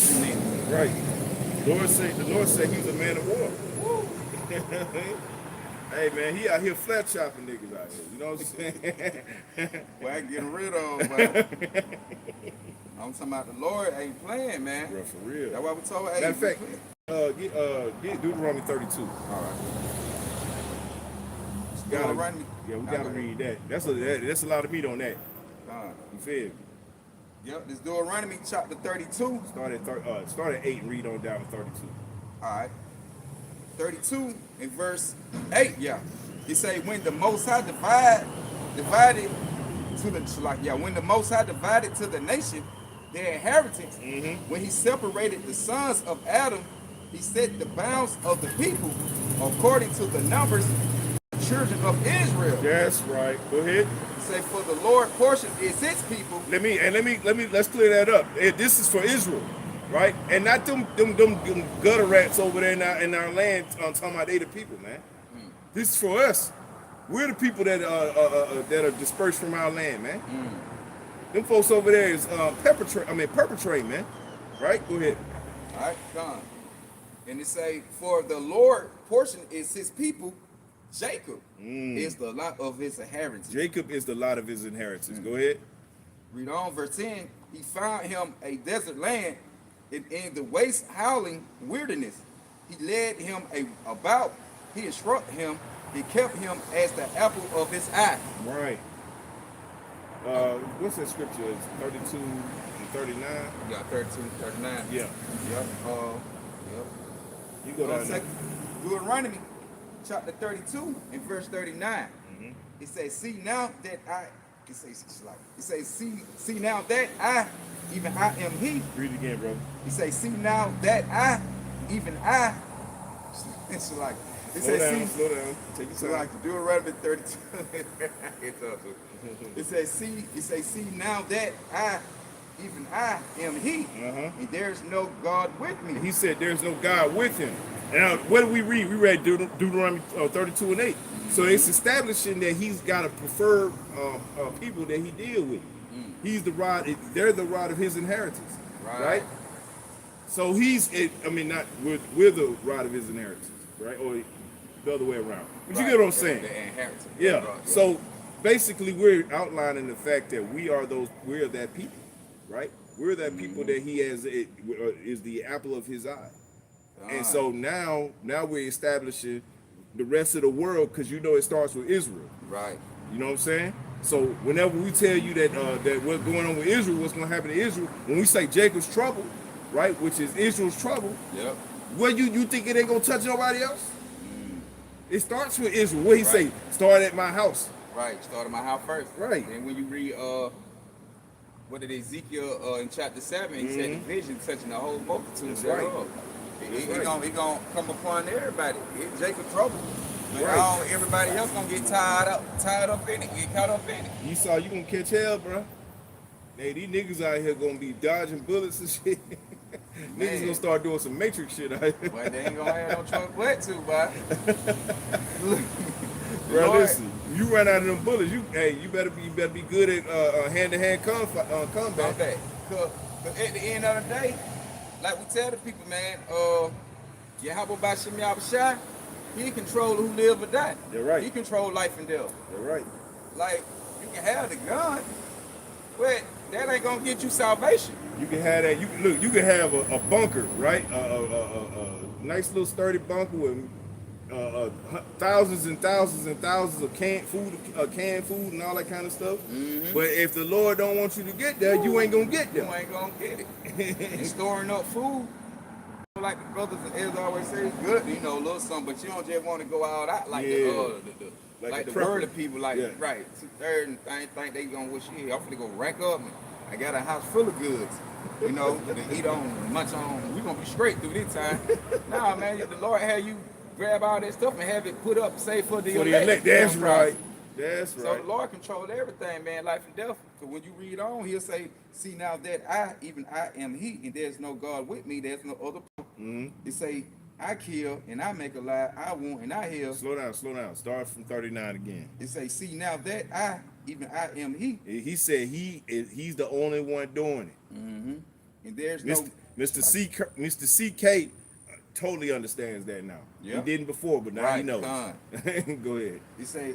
[SPEAKER 2] Right. The Lord said he's a man of war.
[SPEAKER 1] Woo.
[SPEAKER 2] Hey man, he out here flat chopping niggas out here. You know what I'm saying?
[SPEAKER 1] Well, I getting rid of, but I'm talking about the Lord ain't playing, man.
[SPEAKER 2] Bro, for real.
[SPEAKER 1] That's why we told her, hey,
[SPEAKER 2] Matter of fact, get Deuteronomy 32.
[SPEAKER 1] all right.
[SPEAKER 2] Gotta, yeah, we gotta read that. That's a lot of meat on that. You feel me?
[SPEAKER 1] Yep, this Deuteronomy chapter 32.
[SPEAKER 2] Start at 8, read on down to 32.
[SPEAKER 1] All right. 32 in verse 8, yeah. It say when the Most High divided to the when the Most High divided to the nation their inheritance, when he separated the sons of Adam, he set the bounds of the people according to the numbers of the children of Israel.
[SPEAKER 2] That's right. Go ahead.
[SPEAKER 1] He say for the Lord portion is his people.
[SPEAKER 2] Let's clear that up. This is for Israel. Right? And not them gutter rats over there in our land talking about they the people, man. This is for us. We're the people that are dispersed from our land, man. Them folks over there is perpetrate, man. Right? Go ahead.
[SPEAKER 1] All right, done. And it say, for the Lord portion is his people, Jacob is the lot of his inheritance.
[SPEAKER 2] Jacob is the lot of his inheritance. Go ahead.
[SPEAKER 1] Read on, verse 10. He found him a desert land, in the waste howling wilderness. He led him about, he instructed him, he kept him as the apple of his eye.
[SPEAKER 2] Right. What's that scripture? It's 32 and 39?
[SPEAKER 1] You got 32 and 39.
[SPEAKER 2] Yeah.
[SPEAKER 1] Yep. Yep.
[SPEAKER 2] You go down there.
[SPEAKER 1] Deuteronomy chapter 32 and verse 39. It says, see now that I, see now that I, even I am he.
[SPEAKER 2] Read it again, bro.
[SPEAKER 1] He say, see now that I, even I. It's like, it
[SPEAKER 2] slow
[SPEAKER 1] says,
[SPEAKER 2] down, slow down. Take your
[SPEAKER 1] so
[SPEAKER 2] time.
[SPEAKER 1] like Deuteronomy 32. It's up. It say, see now that I, even I am he, and there's no God with me.
[SPEAKER 2] He said there's no God with him. Now, what did we read? We read Deuteronomy 32 and 8. So it's establishing that he's got a preferred people that he deal with. He's the rod. They're the rod of his inheritance, right? So we're the rod of his inheritance, right? Or the other way around. But you get what I'm saying?
[SPEAKER 1] The inheritance.
[SPEAKER 2] Yeah. So basically, we're outlining the fact that we're that people, right? We're that people that he is the apple of his eye. And so now we're establishing the rest of the world, because it starts with Israel.
[SPEAKER 1] Right.
[SPEAKER 2] You know what I'm saying? So whenever we tell you that that what's going on with Israel, what's going to happen to Israel, when we say Jacob's trouble, right, which is Israel's trouble, what you think it ain't going to touch nobody else? It starts with Israel. What he say? Start at my house.
[SPEAKER 1] Right. Start at my house first.
[SPEAKER 2] Right.
[SPEAKER 1] And when you read what did Ezekiel in chapter 7, he said the vision touching the whole multitude.
[SPEAKER 2] That's right.
[SPEAKER 1] He gonna come upon everybody. It's Jacob's trouble. But everybody else gonna get tied up in it, get caught up in it.
[SPEAKER 2] You gonna catch hell, bro. Hey, these niggas out here gonna be dodging bullets and shit. Niggas gonna start doing some Matrix shit out here.
[SPEAKER 1] But they ain't gonna have no choice but to, boy.
[SPEAKER 2] Bro, listen, you run out of them bullets, you better be good at hand-to-hand combat.
[SPEAKER 1] Cause at the end of the day, like we tell the people, man, YAHAWAH and Yahawashi, he control who live or die.
[SPEAKER 2] They're right.
[SPEAKER 1] He control life and death.
[SPEAKER 2] They're right.
[SPEAKER 1] Like, you can have the gun, but that ain't gonna get you salvation.
[SPEAKER 2] You can have that. You can have a bunker, right? A nice little sturdy bunker with thousands and thousands and thousands of canned food and all that kind of stuff. But if the Lord don't want you to get there, you ain't gonna get there.
[SPEAKER 1] You ain't gonna get it. And storing up food, like the brothers and elders always say, it's good, you know, a little something, but you don't just want to go out like the word of people, like right. Two-thirds and think they gonna wish you. I'm finna go rack up. I got a house full of goods. You know, to eat on, munch on. We gonna be straight through this time. Nah, man, the Lord had you grab all that stuff and have it put up, say for the elect.
[SPEAKER 2] That's right. That's right.
[SPEAKER 1] So the Lord controls everything, man, life and death. So when you read on, he'll say, see now that I am he, and there's no God with me, there's no other. He say, I kill and I make alive, I wound and I heal.
[SPEAKER 2] Slow down. Start from 39 again.
[SPEAKER 1] It say, see now that I am he.
[SPEAKER 2] He said he's the only one doing it.
[SPEAKER 1] And there's
[SPEAKER 2] Mr. CK totally understands that now. He didn't before, but now he knows. Go ahead.
[SPEAKER 1] He say,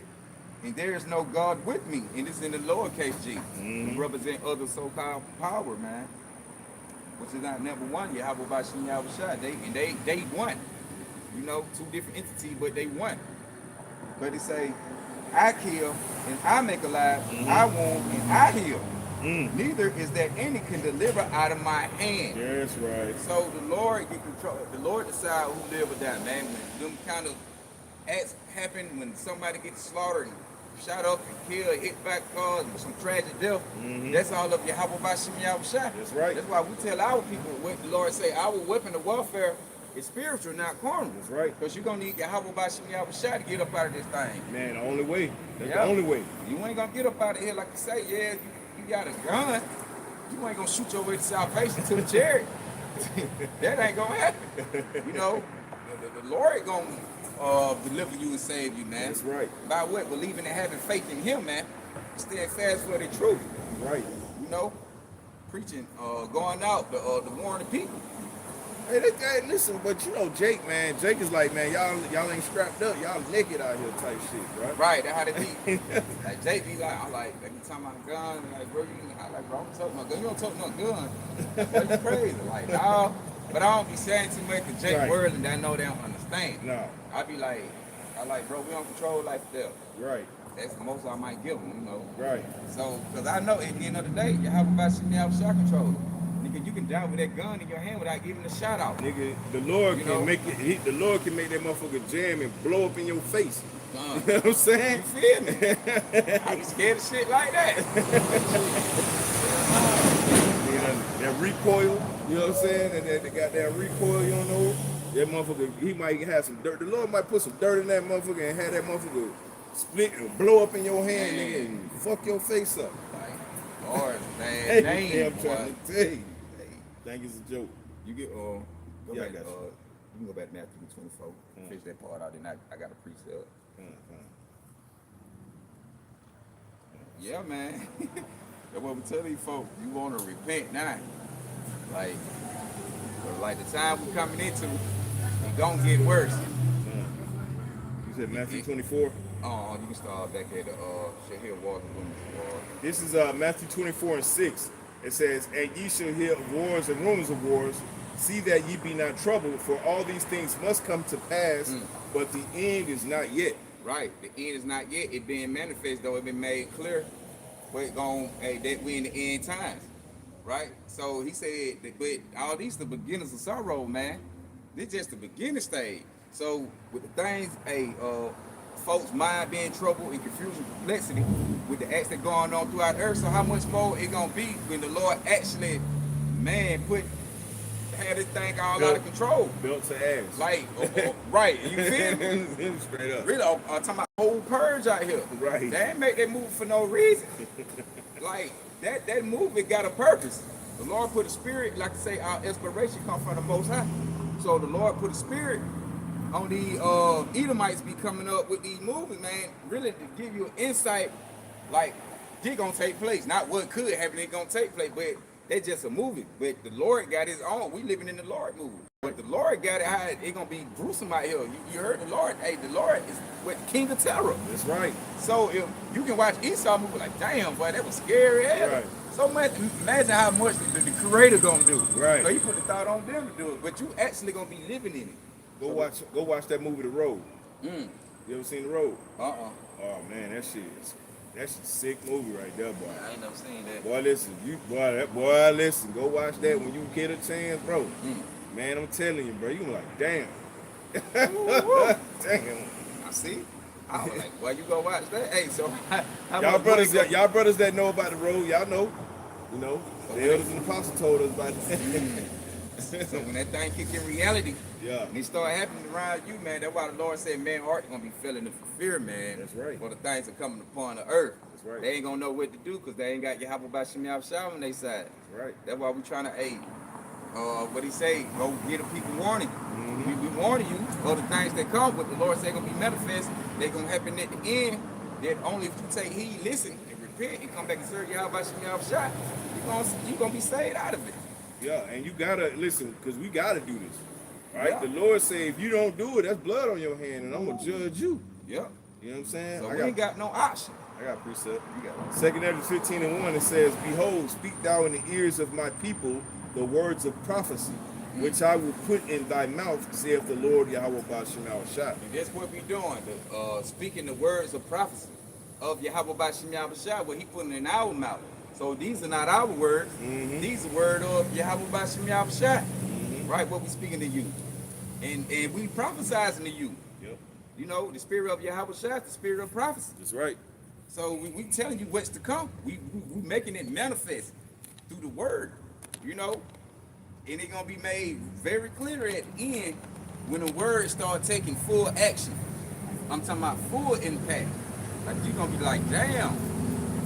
[SPEAKER 1] and there is no God with me, and it's in the lowercase g. To represent other so-called power, man. Which is not number one, YAHAWAH and Yahawashi. They won. You know, two different entities, but they won. But he say, I kill and I make alive, I wound and I heal. Neither is that any can deliver out of my hand.
[SPEAKER 2] That's right.
[SPEAKER 1] So the Lord get control. The Lord decide who live or die, man. When them kind of acts happen, when somebody gets slaughtered and shot up and killed, hit back cars, and some tragic death, that's all of YAHAWAH and Yahawashi.
[SPEAKER 2] That's right.
[SPEAKER 1] That's why we tell our people what the Lord say, our weapon of warfare is spiritual, not carnal.
[SPEAKER 2] That's right.
[SPEAKER 1] Because you're going to need YAHAWAH and Yahawashi to get up out of this thing.
[SPEAKER 2] Man, the only way. That's the only way.
[SPEAKER 1] You ain't going to get up out of here like you say, yeah, you got a gun. You ain't going to shoot your way to salvation to the chariot. That ain't going to happen. You know, the Lord going to deliver you and save you, man.
[SPEAKER 2] That's right.
[SPEAKER 1] By what? Believing and having faith in him, man. Stand fast for the truth.
[SPEAKER 2] Right.
[SPEAKER 1] You know, preaching, going out, the warning people.
[SPEAKER 2] Hey, listen, but you know Jake, man. Jake is like, man, y'all ain't strapped up. Y'all naked out here type shit, right?
[SPEAKER 1] Right, that's how they be. Like Jake be like, I'm like, you talking about a gun? And like, bro, I like, bro, I'm talking about gun. You don't talk no gun. Bro, you crazy. Like, no. But I don't be saying too much to Jake word and I know they don't understand.
[SPEAKER 2] No.
[SPEAKER 1] I be like, bro, we don't control life or death.
[SPEAKER 2] Right.
[SPEAKER 1] That's the most I might give them, you know.
[SPEAKER 2] Right.
[SPEAKER 1] So, because I know at the end of the day, YAHAWAH and Yahawashi control. Nigga, you can die with that gun in your hand without giving a shout out.
[SPEAKER 2] Nigga, the Lord can make it. The Lord can make that motherfucker jam and blow up in your face. You know what I'm saying?
[SPEAKER 1] You feel me? I be scared of shit like that.
[SPEAKER 2] That recoil, you know what I'm saying? And they got that recoil, you don't know. That motherfucker, he might have some dirt. The Lord might put some dirt in that motherfucker and have that motherfucker split and blow up in your hand, nigga, and fuck your face up.
[SPEAKER 1] Like, Lord, man,
[SPEAKER 2] I'm trying to tell you. Think it's a joke.
[SPEAKER 1] You get go
[SPEAKER 2] yeah,
[SPEAKER 1] back,
[SPEAKER 2] I got you.
[SPEAKER 1] you can go back to Matthew 24. Finish that part out, then I got a precept. Yeah, man. That's what we tell these folks. You want to repent now. Like the time we coming into, it gonna get worse.
[SPEAKER 2] You said Matthew 24?
[SPEAKER 1] You can start back at the Shahir Walter.
[SPEAKER 2] This is Matthew 24 and 6. It says, and ye shall hear of wars and rumors of wars. See that ye be not troubled, for all these things must come to pass, but the end is not yet.
[SPEAKER 1] Right, the end is not yet. It being manifest, though it been made clear. But that we in the end times, right? So he said, but all these the beginners of sorrow, man. This just the beginning stage. So with the things, folks' mind being trouble and confusion, complexity with the acts that going on throughout earth. So how much more it gonna be when the Lord actually, man, had this thing all out of control?
[SPEAKER 2] Built to ass.
[SPEAKER 1] Like, right, you feel me?
[SPEAKER 2] Straight up.
[SPEAKER 1] Really, I'm talking about whole purge out here.
[SPEAKER 2] Right.
[SPEAKER 1] They ain't make that move for no reason. Like, that move, it got a purpose. The Lord put a spirit, like I say, our inspiration come from the Most High. So the Lord put a spirit on the Edomites be coming up with these movies, man, really to give you an insight, like, it gonna take place. Not what could happen, it gonna take place, but that's just a movie. But the Lord got his own. We living in the Lord movie. But the Lord got it how it gonna be gruesome out here. You heard the Lord. Hey, the Lord is what King of Terror.
[SPEAKER 2] That's right.
[SPEAKER 1] So if you can watch Esau movie, like, damn, boy, that was scary as hell. Right. So much, imagine how much the Creator gonna do.
[SPEAKER 2] Right.
[SPEAKER 1] So he put the thought on them to do it, but you actually gonna be living in it.
[SPEAKER 2] Go watch that movie, The Road. You ever seen The Road?
[SPEAKER 1] Uh-uh.
[SPEAKER 2] Oh man, that's a sick movie right there, boy.
[SPEAKER 1] I ain't never seen that.
[SPEAKER 2] Boy, listen, listen. Go watch that when you get a chance, bro. Man, I'm telling you, bro. You gonna like, damn.
[SPEAKER 1] Woo-woo.
[SPEAKER 2] Damn.
[SPEAKER 1] I see. I was like, well, you go watch that. Hey, so how
[SPEAKER 2] Y'all
[SPEAKER 1] much
[SPEAKER 2] brothers,
[SPEAKER 1] money
[SPEAKER 2] y'all brothers that know about The Road, y'all know. You know, the elders and apostles told us about that.
[SPEAKER 1] So when that thing kick in reality,
[SPEAKER 2] Yeah.
[SPEAKER 1] and it start happening around you, man, that's why the Lord said, man, heart gonna be feeling the fear, man.
[SPEAKER 2] That's right.
[SPEAKER 1] For the things that coming upon the earth.
[SPEAKER 2] That's right.
[SPEAKER 1] They ain't gonna know what to do because they ain't got YAHAWAH and Yahawashi on their side.
[SPEAKER 2] That's right.
[SPEAKER 1] That's why we trying to aid. What he say? Go get the people warning. We warning you of the things that come, but the Lord said gonna be manifest. They gonna happen at the end. That only if you take heed, listen, and repent, and come back and serve YAHAWAH and Yahawashi, you gonna be saved out of it.
[SPEAKER 2] Yeah, and you gotta listen, because we gotta do this. Right?
[SPEAKER 1] Yeah.
[SPEAKER 2] The Lord said, if you don't do it, that's blood on your hand, and I'm gonna judge you.
[SPEAKER 1] Yeah.
[SPEAKER 2] You know what I'm saying?
[SPEAKER 1] So we ain't got no option.
[SPEAKER 2] I got a precept.
[SPEAKER 1] You got one.
[SPEAKER 2] 2 Ezra 15:1, it says, Behold, speak thou in the ears of my people the words of prophecy, which I will put in thy mouth, saith the Lord YAHAWAH Shemawashah.
[SPEAKER 1] And that's what we doing. Speaking the words of prophecy of YAHAWAH Shemawashah, what he putting in our mouth. So these are not our words. These are word of YAHAWAH Shemawashah. Right? What we speaking to you. And we prophesizing to you.
[SPEAKER 2] Yep.
[SPEAKER 1] You know, the spirit of YAHAWAH, the spirit of prophecy.
[SPEAKER 2] That's right.
[SPEAKER 1] So we telling you what's to come. We making it manifest through the word, you know, and it's gonna be made very clear at the end when the word start taking full action. I'm talking about full impact. Like you gonna be like, damn.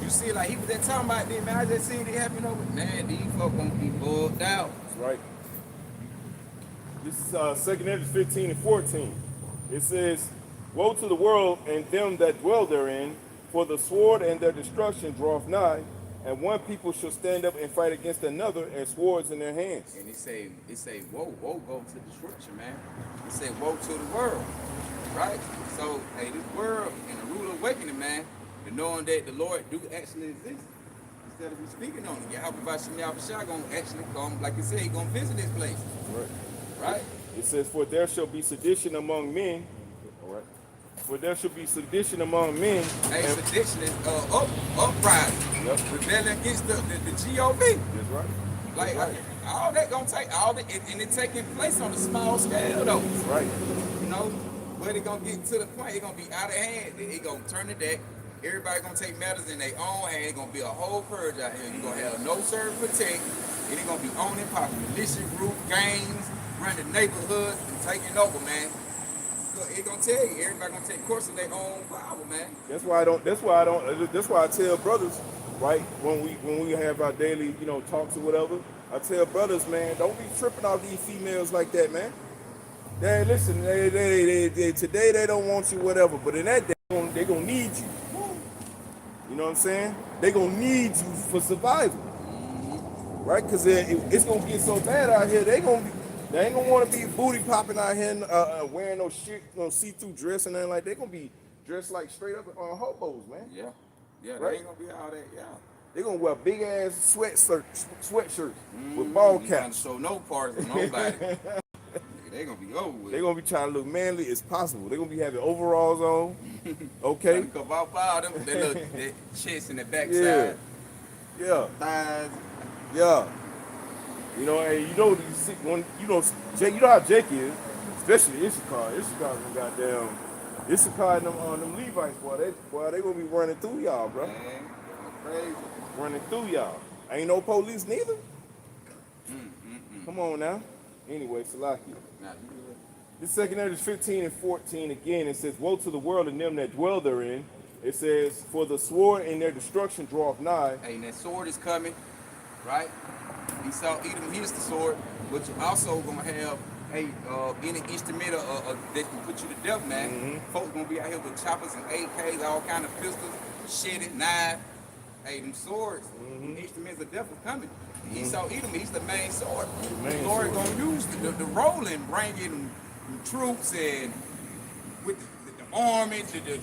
[SPEAKER 1] You see, like he was that talking about this, man. I just seen it happen over. Man, these folk gonna be bugged out.
[SPEAKER 2] That's right. This is 2 Ezra 15:14. It says, Woe to the world and them that dwell therein, for the sword and their destruction draweth nigh, and one people shall stand up and fight against another, and swords in their hands.
[SPEAKER 1] And it say, woe go to destruction, man. It say, woe to the world, right? So, hey, this world and the rude awakening, man, and knowing that the Lord do actually exist, instead of we speaking on it, YAHAWAH gonna actually come, like you said, he gonna visit this place,
[SPEAKER 2] Right.
[SPEAKER 1] right?
[SPEAKER 2] It says, For there shall be sedition among men. All right. For there shall be sedition among men.
[SPEAKER 1] Hey, sedition is uprising, rebelling against the GOP.
[SPEAKER 2] That's right.
[SPEAKER 1] Like,
[SPEAKER 2] That's right.
[SPEAKER 1] all that gonna take, all that, and it taking place on a small scale, though.
[SPEAKER 2] That's right.
[SPEAKER 1] You know, but it gonna get to the point, it gonna be out of hand. It gonna turn the deck. Everybody gonna take matters in their own hand. It's gonna be a whole purge out here. You're gonna have no serve protect. And it's gonna be on and popping. Militia group, gangs, running neighborhoods and taking over, man. So it gonna tell you, everybody gonna take course in their own power, man.
[SPEAKER 2] That's why I tell brothers, right, when we have our daily, talks or whatever, I tell brothers, man, don't be tripping off these females like that, man. They listen, they today they don't want you, whatever, but in that day they gonna need you. You know what I'm saying? They gonna need you for survival, right? Because it's gonna get so bad out here. They ain't gonna want to be booty popping out here wearing no shit, no see-through dress and nothing like. They gonna be dressed like straight up hobos, man.
[SPEAKER 1] Yeah,
[SPEAKER 2] Right?
[SPEAKER 1] they ain't gonna be all that, yeah.
[SPEAKER 2] They gonna wear big ass sweatshirts with ball
[SPEAKER 1] You
[SPEAKER 2] caps.
[SPEAKER 1] can't show no parts of nobody. They gonna be over with.
[SPEAKER 2] They gonna be trying to look manly as possible. They gonna be having overalls on. Okay.
[SPEAKER 1] Come out of them, they look that chest in the backside,
[SPEAKER 2] Yeah.
[SPEAKER 1] thighs.
[SPEAKER 2] Yeah. You know, and you know how Jake is, especially Issachar. Issachar and goddamn Issachar and them Levites, boy, they gonna be running through y'all, bro.
[SPEAKER 1] Man, crazy.
[SPEAKER 2] Running through y'all. Ain't no police neither. Come on now. Anyway, Salaki.
[SPEAKER 1] Nah, you good.
[SPEAKER 2] This 2 Ezra 15:14 again, it says, Woe to the world and them that dwell therein. It says, For the sword and their destruction draweth nigh.
[SPEAKER 1] Hey, and that sword is coming, right? Esau Edom, here's the sword, but you also gonna have, hey, any instrument that can put you to death, man. Folks gonna be out here with choppers and AKs, all kind of pistols, shitty, knives. Hey, them swords, instruments of death is coming. Esau Edom, he's the main sword. The Lord gonna use the rolling, bringing them troops and with the army, the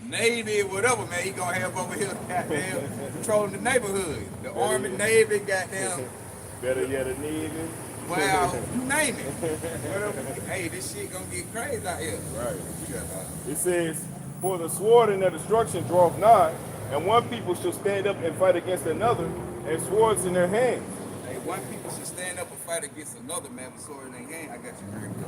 [SPEAKER 1] Navy, whatever, man, he gonna have over here, goddamn, controlling the neighborhood. The Army, Navy, goddamn.
[SPEAKER 2] Better yet, a Navy.
[SPEAKER 1] Well, you name it. Whatever. Hey, this shit gonna get crazy out here.
[SPEAKER 2] Right.
[SPEAKER 1] Yeah,
[SPEAKER 2] It says, "For the sword and their destruction draweth nigh, and one people shall stand up and fight against another, and swords in their hands."
[SPEAKER 1] hey, one people should stand up and fight against another man with sword in their hand. I got you very good.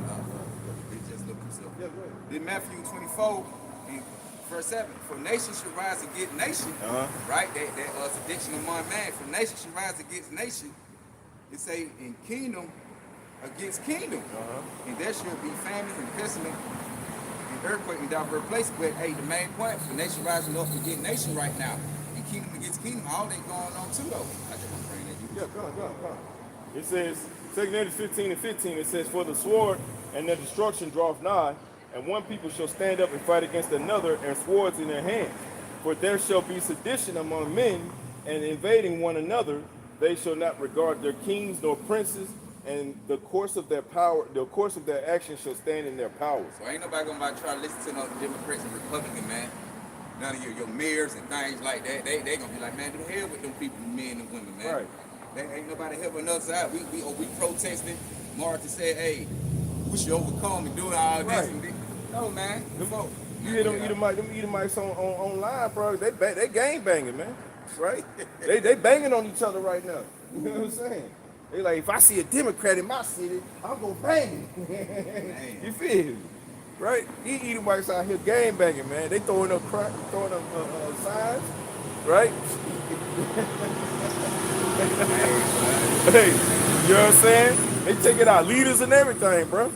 [SPEAKER 1] They just look yourself.
[SPEAKER 2] Yeah, go ahead.
[SPEAKER 1] Then Matthew 24 and verse 7. For nation should rise against nation. Right? That sedition among man. For nation should rise against nation. It say in kingdom against kingdom. And there shall be famine and pestilence and earthquake in diverse places. But hey, the main point, for nation rising up against nation right now. And kingdom against kingdom, all that going on too though. I just want to bring that you.
[SPEAKER 2] Yeah, come on. It says, 2 Corinthians 15 and 15, it says, "For the sword and their destruction draweth nigh, and one people shall stand up and fight against another, and swords in their hands. For there shall be sedition among men, and invading one another, they shall not regard their kings nor princes, and the course of their actions shall stand in their powers."
[SPEAKER 1] So ain't nobody gonna try to listen to no Democrats and Republicans, man. None of your mayors and things like that. They gonna be like, man, do the hell with them people, men and women, man.
[SPEAKER 2] Right.
[SPEAKER 1] They ain't nobody helping us out. We protesting. Martin said, hey, we should overcome and doing all this and this. No, man.
[SPEAKER 2] You hear them Edomites online, bro. They gang banging, man. Right? they banging on each other right now. You know what I'm saying? They like, if I see a Democrat in my city, I'm gonna bang him. You feel me? Right? These Edomites out here gang banging, man. They throwing up crack, throwing up signs, right? Hey, you know what I'm saying? They taking out leaders and everything, bro.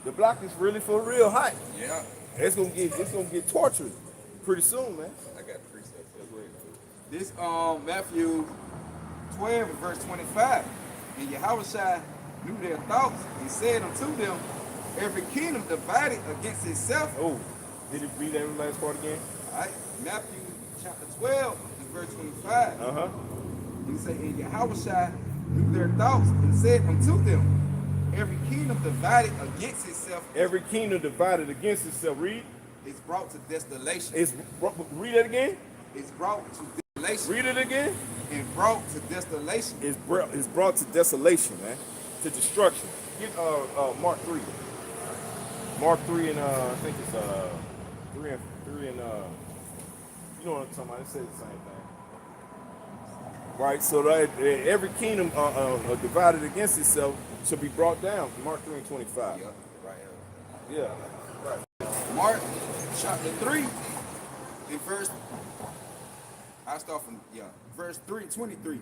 [SPEAKER 2] The block is really for real hot.
[SPEAKER 1] Yeah.
[SPEAKER 2] It's gonna get tortured pretty soon, man.
[SPEAKER 1] I got the precepts. This Matthew 12 verse 25. And Yahawashi knew their thoughts and said unto them, every kingdom divided against itself.
[SPEAKER 2] Oh, did you read that last part again?
[SPEAKER 1] All right, Matthew chapter 12 and verse 25. He said, and Yahawashi knew their thoughts and said unto them, every kingdom divided against itself.
[SPEAKER 2] Every kingdom divided against itself. Read.
[SPEAKER 1] Is brought to desolation.
[SPEAKER 2] Read that again.
[SPEAKER 1] It's brought to desolation.
[SPEAKER 2] Read it again.
[SPEAKER 1] And brought to desolation.
[SPEAKER 2] It's brought to desolation, man. To destruction. Get Mark 3. Mark 3 and I think it's 3 and you know what I'm talking about. It says the same thing. Right, so that every kingdom divided against itself shall be brought down. Mark 3 and 25.
[SPEAKER 1] Yeah, right
[SPEAKER 2] here. Yeah, right.
[SPEAKER 1] Mark chapter 3 and verse, I start from, verse 3, 23.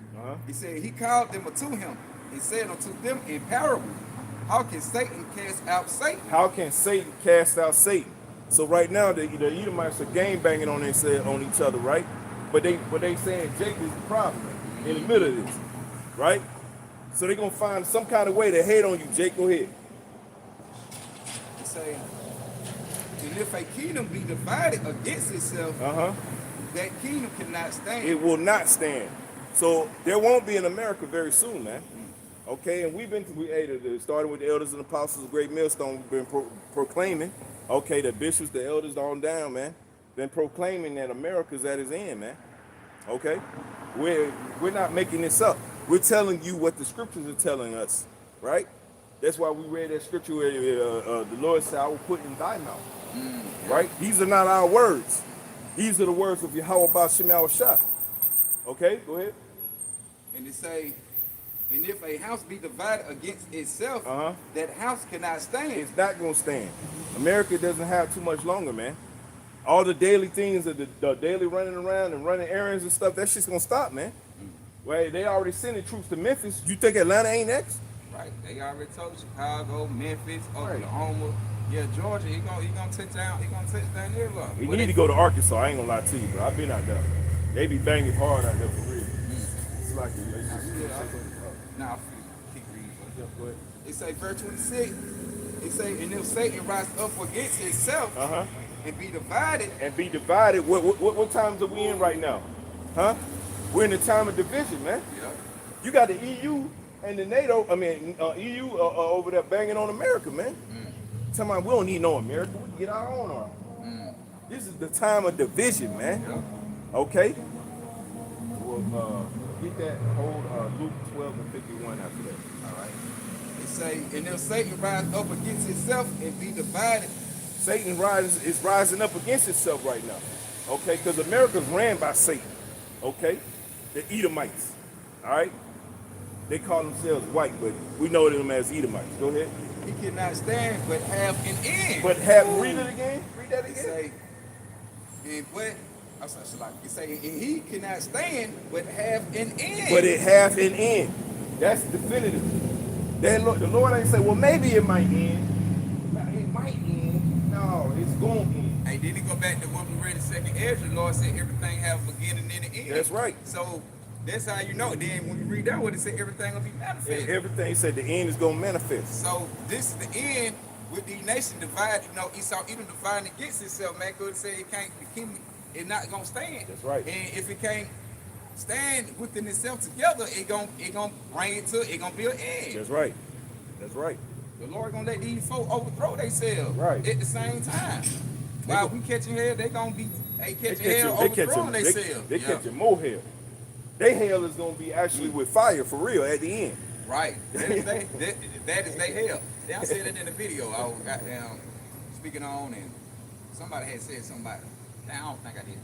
[SPEAKER 1] He said, he called them unto him and said unto them in parable, how can Satan cast out Satan? How can Satan
[SPEAKER 2] cast out Satan? So right now, the Edomites are gang banging on each other, right? But they saying Jacob is the problem in the middle of this, right? So they're gonna find some kind of way to hate on you, Jake. Go ahead.
[SPEAKER 1] He say, and if a kingdom be divided against itself, that kingdom cannot stand.
[SPEAKER 2] It will not stand. So there won't be in America very soon, man. Okay, and we starting with the elders and apostles of Great Millstone, we've been proclaiming, okay, the bishops, the elders on down, man, been proclaiming that America's at its end, man. Okay, we're not making this up. We're telling you what the scriptures are telling us, right? That's why we read that scripture where the Lord said, I will put in thy mouth, right? These are not our words. These are the words of YAHAWAH and Yahawashi. Okay, go ahead.
[SPEAKER 1] And it say, and if a house be divided against itself, that house cannot stand.
[SPEAKER 2] It's not going to stand. America doesn't have too much longer, man. All the daily things, the daily running around and running errands and stuff, that shit's going to stop, man. Well, they already sending troops to Memphis. You think Atlanta ain't next?
[SPEAKER 1] Right. They already told Chicago, Memphis, Oklahoma. Yeah, Georgia, he gonna touch down. He gonna touch down everywhere.
[SPEAKER 2] We need to go to Arkansas. I ain't gonna lie to you, bro. I've been out there. They be banging hard out there for real. It's like
[SPEAKER 1] Now, keep reading. Go ahead. It say verse 26. It say, and if Satan rise up against itself and be divided.
[SPEAKER 2] What times are we in right now? Huh? We're in the time of division, man.
[SPEAKER 1] Yeah.
[SPEAKER 2] You got the EU and the NATO. I mean, EU over there banging on America, man. Tell me, we don't need no America. We can get our own army. This is the time of division, man.
[SPEAKER 1] Yeah.
[SPEAKER 2] Okay. Well, get that. Hold Luke 12 and 51 after that.
[SPEAKER 1] All right. It say, and if Satan rise up against itself and be divided.
[SPEAKER 2] Satan is rising up against itself right now. Okay, because America's ran by Satan. Okay, the Edomites. All right, they call themselves white, but we know them as Edomites. Go ahead.
[SPEAKER 1] He cannot stand but have an end.
[SPEAKER 2] But have read it again. Read that again.
[SPEAKER 1] Say, and what? I'm sorry, like you say, and he cannot stand but have an end.
[SPEAKER 2] But it have an end. That's definitive. The Lord ain't say, well, maybe it might end. It might end. No, it's going to end.
[SPEAKER 1] Hey, did he go back to what we read in second Ezra? The Lord said everything have a beginning and an end.
[SPEAKER 2] That's right.
[SPEAKER 1] So that's how you know. Then when you read that, what it said, everything will be manifest.
[SPEAKER 2] Everything said the end is going to manifest.
[SPEAKER 1] So this is the end with the nation divided. You know, Esau even dividing against itself, man. Because it said it can't, the kingdom is not going to stand.
[SPEAKER 2] That's right.
[SPEAKER 1] And if it can't stand within itself together, it gonna bring it to it gonna be an end.
[SPEAKER 2] That's right. That's right.
[SPEAKER 1] The Lord gonna let these folk overthrow themselves
[SPEAKER 2] right
[SPEAKER 1] at the same time. While we catching hell, they gonna be catching hell, overthrowing themselves.
[SPEAKER 2] They catching more hell. Their hell is gonna be actually with fire for real at the end.
[SPEAKER 1] Right. That is their hell. I said it in the video. I was goddamn speaking on, and somebody had said something about it. Now I don't think I did.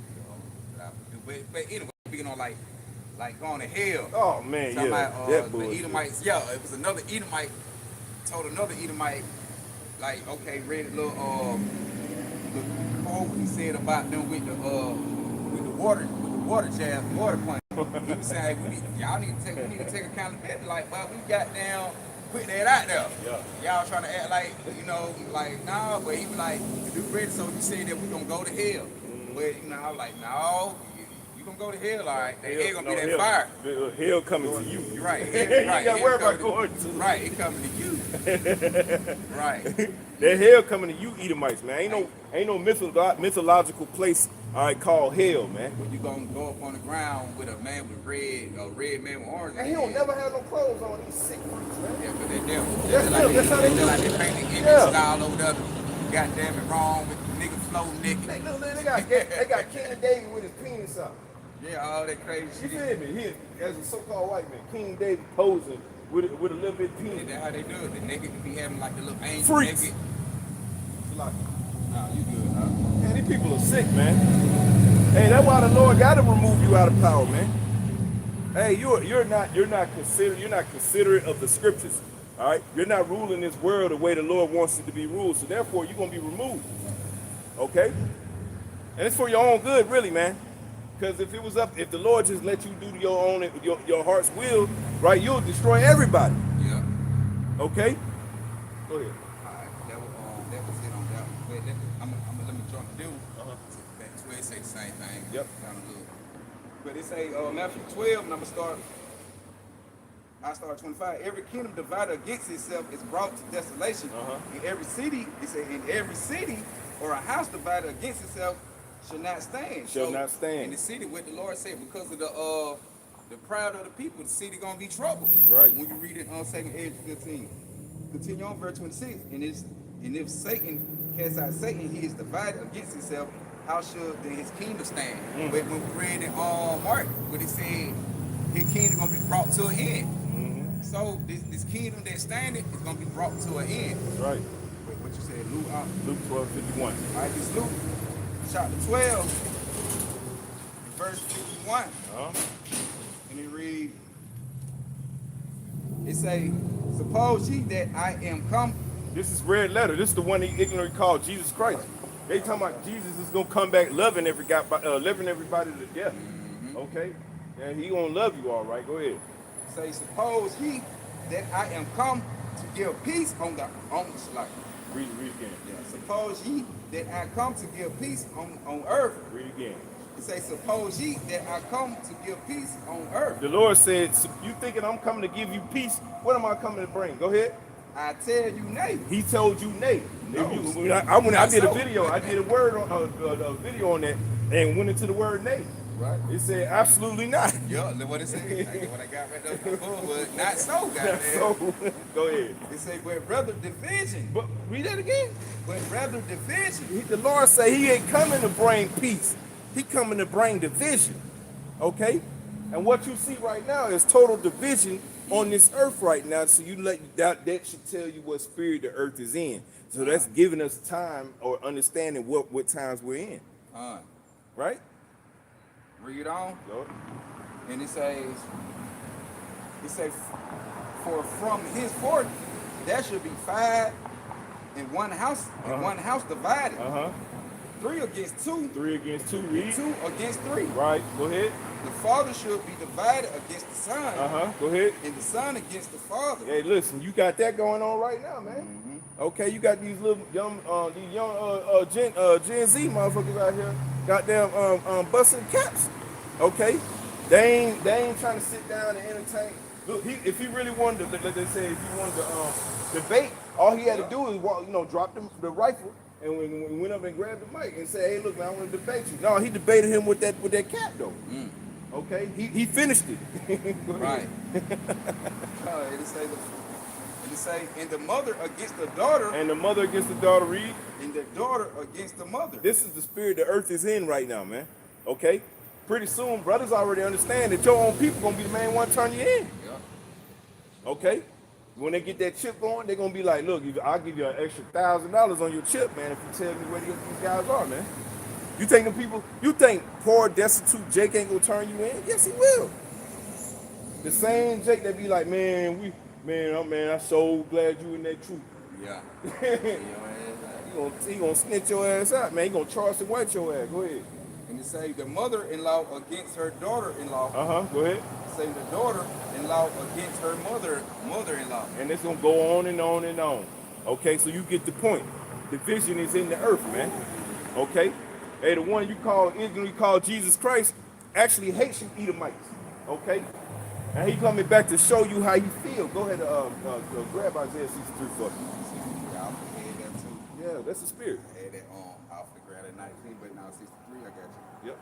[SPEAKER 1] But anyway, speaking on like going to hell.
[SPEAKER 2] Oh man, yeah.
[SPEAKER 1] About, the Edomites. Yeah, it was another Edomite told another Edomite, like, okay, read a little quote he said about them with the water plant. He was saying, we need to take accountability. Like, well, we got down putting that out there.
[SPEAKER 2] Yeah.
[SPEAKER 1] Y'all trying to act like, like, nah, but he was like, you ready, so you said that we gonna go to hell. But I was like, no, you gonna go to hell, all right. That hell gonna be that fire.
[SPEAKER 2] Hell coming to you.
[SPEAKER 1] You're right.
[SPEAKER 2] You gotta worry about going to.
[SPEAKER 1] Right, it coming to you. Right.
[SPEAKER 2] That hell coming to you, Edomites, man. Ain't no mythological place, all right, called hell, man.
[SPEAKER 1] When you gonna go up on the ground with a man with red man with orange.
[SPEAKER 2] And he don't never have no clothes on. He's sick freaks, man.
[SPEAKER 1] Yeah, but they're devil.
[SPEAKER 2] That's how they do.
[SPEAKER 1] Like they paint the image style over there. Goddamn it, wrong with the nigga floating naked.
[SPEAKER 2] They got King David with his penis out.
[SPEAKER 1] Yeah, all that crazy
[SPEAKER 2] You
[SPEAKER 1] shit.
[SPEAKER 2] feel me? He, as a so-called white man, King David posing with a little bit of penis.
[SPEAKER 1] Yeah, that's how they do it. The nigga be having like the little angel
[SPEAKER 2] Freaks.
[SPEAKER 1] naked.
[SPEAKER 2] Like,
[SPEAKER 1] Nah, you good, huh?
[SPEAKER 2] man, these people are sick, man. Hey, that's why the Lord got to remove you out of power, man. Hey, you're not considerate of the scriptures. All right, you're not ruling this world the way the Lord wants it to be ruled. So therefore, you're gonna be removed. Okay, and it's for your own good, really, man. Because if the Lord just let you do your own, your heart's will, right, you'll destroy everybody.
[SPEAKER 1] Yeah.
[SPEAKER 2] Okay. Go ahead.
[SPEAKER 1] Alright, that was it on that one. But let me jump to do. Back to it say the same thing.
[SPEAKER 2] Yep.
[SPEAKER 1] Kind of good. But it say Matthew 12, and I start 25. Every kingdom divided against itself is brought to desolation. In every city, it say, in every city or a house divided against itself shall not stand.
[SPEAKER 2] Not stand.
[SPEAKER 1] In the city, what the Lord said, because of the pride of the people, the city gonna be troubled.
[SPEAKER 2] That's right.
[SPEAKER 1] When you read it on 2nd Ezra 15. Continue on verse 26. And if Satan casts out Satan, he is divided against himself. How should then his kingdom stand? But when we read in Mark, what it said, his kingdom gonna be brought to an end. So this kingdom that's standing is gonna be brought to an end.
[SPEAKER 2] That's right.
[SPEAKER 1] Wait, what you said,
[SPEAKER 2] Luke 12:51.
[SPEAKER 1] All right, this Luke chapter 12, verse 51. And it read, it say, suppose ye that I am come.
[SPEAKER 2] This is red letter. This is the one he ignorantly called Jesus Christ. They talking about Jesus is gonna come back loving everybody to death. Okay, and he gonna love you all right. Go ahead.
[SPEAKER 1] Say, suppose ye that I am come to give peace on the like.
[SPEAKER 2] Read again.
[SPEAKER 1] Yeah. Suppose ye that I come to give peace on earth.
[SPEAKER 2] Read again.
[SPEAKER 1] It say, suppose ye that I come to give peace on earth.
[SPEAKER 2] The Lord said, so you thinking I'm coming to give you peace? What am I coming to bring? Go ahead.
[SPEAKER 1] I tell you nay.
[SPEAKER 2] He told you nay.
[SPEAKER 1] No.
[SPEAKER 2] I did a video. I did a video on that and went into the word nay.
[SPEAKER 1] Right.
[SPEAKER 2] It said absolutely not.
[SPEAKER 1] Yeah, look what it said. What I got right there before, but not so, goddamn.
[SPEAKER 2] So, go ahead.
[SPEAKER 1] It say, but rather division.
[SPEAKER 2] But read that again.
[SPEAKER 1] But rather division.
[SPEAKER 2] The Lord say he ain't coming to bring peace. He coming to bring division. Okay? And what you see right now is total division on this earth right now. So you let that should tell you what spirit the earth is in. So that's giving us time or understanding what times we're in. Right?
[SPEAKER 1] Read on.
[SPEAKER 2] Lord.
[SPEAKER 1] And it says, for from his forth there should be 5 in one house, and one house divided. 3 against 2.
[SPEAKER 2] 3 against 2, read.
[SPEAKER 1] 2 against 3.
[SPEAKER 2] Right, go ahead.
[SPEAKER 1] The father should be divided against the son.
[SPEAKER 2] Go ahead.
[SPEAKER 1] And the son against the father.
[SPEAKER 2] Hey, listen, you got that going on right now, man. Okay, you got these little young Gen Z motherfuckers out here, goddamn busting caps. Okay, they ain't trying to sit down and entertain. Look, if he really wanted to, like they say, if he wanted to debate, all he had to do is walk, drop the rifle and when we went up and grabbed the mic and said, "Hey, look, man, I want to debate you." No, he debated him with that cap though. Okay, he finished it.
[SPEAKER 1] Right. It say, and the mother against the daughter.
[SPEAKER 2] And the mother against the daughter, read.
[SPEAKER 1] And the daughter against the mother.
[SPEAKER 2] This is the spirit the earth is in right now, man. Okay? Pretty soon, brothers already understand that your own people gonna be the main one turn you in.
[SPEAKER 1] Yeah.
[SPEAKER 2] Okay? When they get that chip going, they're gonna be like, look, I'll give you an extra $1,000 on your chip, man, if you tell me where these guys are, man. You think poor, destitute Jake ain't gonna turn you in? Yes, he will. The same Jake that be like, man, I'm so glad you in that truth.
[SPEAKER 1] Yeah.
[SPEAKER 2] He gonna snitch your ass out, man. He gonna charge and wipe your ass. Go ahead.
[SPEAKER 1] And it say the mother-in-law against her daughter-in-law.
[SPEAKER 2] Go ahead.
[SPEAKER 1] Say the daughter-in-law against her mother-in-law.
[SPEAKER 2] And it's gonna go on and on and on. Okay, so you get the point. Division is in the earth, man. Okay? Hey, the one you call Jesus Christ actually hates you Edomites. Okay? And he coming back to show you how he feel. Go ahead, grab Isaiah 63 for me.
[SPEAKER 1] Yeah, I had that too.
[SPEAKER 2] Yeah, that's the spirit.
[SPEAKER 1] I had that off the grad at 19, but now 63, I got you.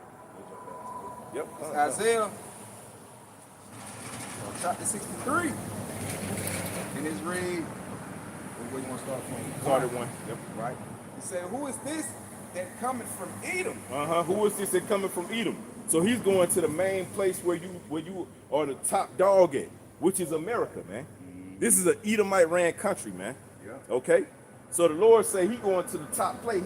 [SPEAKER 2] Yep.
[SPEAKER 1] It's Isaiah chapter 63. And it's read, where you want to start from?
[SPEAKER 2] Start at 1. Yep.
[SPEAKER 1] Right. He said, who is this that coming from Edom?
[SPEAKER 2] Who is this that coming from Edom? So he's going to the main place where you are the top dog at, which is America, man. This is an Edomite ran country, man.
[SPEAKER 1] Yeah.
[SPEAKER 2] Okay? So the Lord say he going to the top place.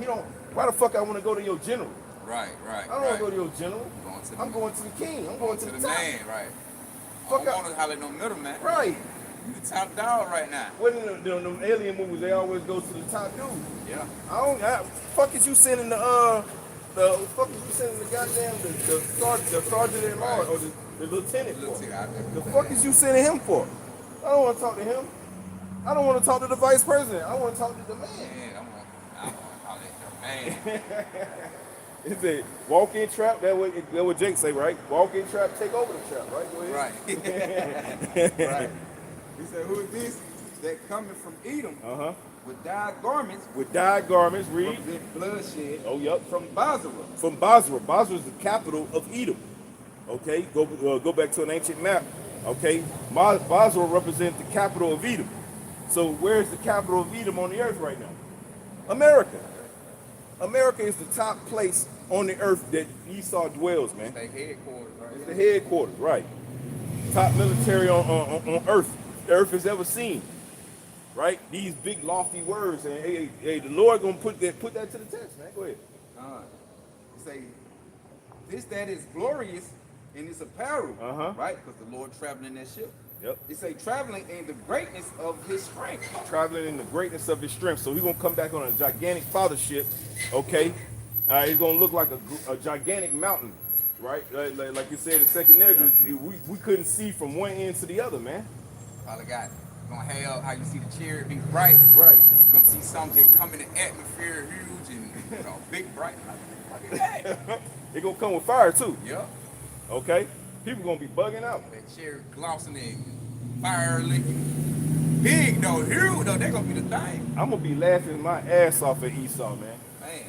[SPEAKER 2] Why the fuck I want to go to your general?
[SPEAKER 1] Right.
[SPEAKER 2] I don't want to go to your general. I'm going to the king. I'm going to the top.
[SPEAKER 1] man, right.
[SPEAKER 2] Fuck
[SPEAKER 1] I don't want to holler at no middleman.
[SPEAKER 2] Right.
[SPEAKER 1] You the top dog right now.
[SPEAKER 2] When in them alien movies, they always go to the top dude.
[SPEAKER 1] Yeah.
[SPEAKER 2] Fuck is you sending the goddamn the sergeant at large or the lieutenant for? The fuck is you sending him for? I don't want to talk to him. I don't want to talk to the vice president. I want to talk to the man.
[SPEAKER 1] I want to holler at the man.
[SPEAKER 2] It said walk-in trap. That what Jake say, right? Walk-in trap, take over the trap, right? Go ahead.
[SPEAKER 1] Right. Right. He said, who is this that coming from Edom? With dyed garments.
[SPEAKER 2] With dyed garments, read.
[SPEAKER 1] Represent bloodshed.
[SPEAKER 2] Oh, yep.
[SPEAKER 1] From Basra.
[SPEAKER 2] From Basra. Basra is the capital of Edom. Okay, go back to an ancient map. Okay, Basra represents the capital of Edom. So where's the capital of Edom on the earth right now? America. America is the top place on the earth that Esau dwells, man.
[SPEAKER 1] It's their headquarters, right?
[SPEAKER 2] It's the headquarters, right? Top military on earth the earth has ever seen. Right? These big lofty words, and hey, the Lord gonna put that to the test, man. Go ahead.
[SPEAKER 1] Say this that is glorious in its apparel, right? Because the Lord traveling in that ship.
[SPEAKER 2] Yep.
[SPEAKER 1] It say traveling in the greatness of his strength.
[SPEAKER 2] Traveling in the greatness of his strength. So he's gonna come back on a gigantic father ship, okay? It's gonna look like a gigantic mountain, right? Like you said in second Ezra, we couldn't see from one end to the other, man.
[SPEAKER 1] All I got. You're gonna have how you see the chariot be bright.
[SPEAKER 2] Right.
[SPEAKER 1] You're gonna see something come in the atmosphere huge and big bright. Look at that.
[SPEAKER 2] It gonna come with fire too.
[SPEAKER 1] Yep.
[SPEAKER 2] Okay? People gonna be bugging out.
[SPEAKER 1] That chariot glossing and fire licking. Big though, huge though, they gonna be the thing.
[SPEAKER 2] I'm gonna be laughing my ass off at Esau, man.
[SPEAKER 1] Man.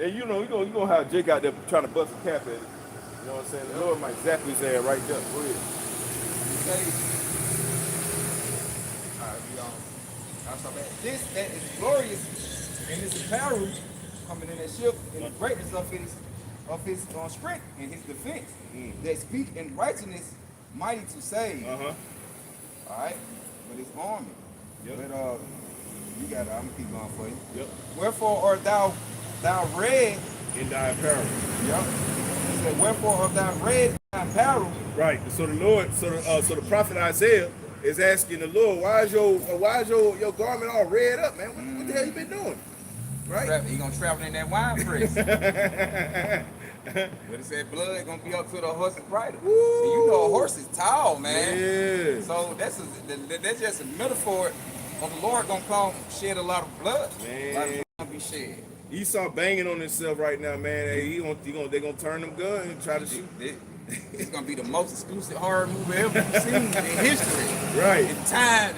[SPEAKER 2] And you gonna have Jake out there trying to bust a cap at it. You know what I'm saying? The Lord might zap his ass right there. Go ahead.
[SPEAKER 1] This that is glorious in this apparel coming in that ship in the greatness of his of his strength and his defense. That speak in righteousness, mighty to save.
[SPEAKER 2] Uh-huh.
[SPEAKER 1] All right, with his army.
[SPEAKER 2] Yep.
[SPEAKER 1] But you got it. I'm gonna keep going for you.
[SPEAKER 2] Yep.
[SPEAKER 1] Wherefore art thou red?
[SPEAKER 2] In thy apparel.
[SPEAKER 1] Yep. He said, wherefore art thou red in thy apparel?
[SPEAKER 2] Right. So the Lord, so the prophet Isaiah is asking the Lord, why is your garment all red up, man? What the hell you been doing? Right?
[SPEAKER 1] He gonna travel in that wine press. But it said blood gonna be up to the horse's bridle. And you know a horse is tall, man.
[SPEAKER 2] Yeah.
[SPEAKER 1] So that's just a metaphor of the Lord gonna come shed a lot of blood.
[SPEAKER 2] Man.
[SPEAKER 1] A lot of blood gonna be shed.
[SPEAKER 2] Esau banging on himself right now, man. Hey, they gonna turn them guns and try to shoot.
[SPEAKER 1] It's gonna be the most exclusive horror movie ever seen in history.
[SPEAKER 2] Right.
[SPEAKER 1] In time,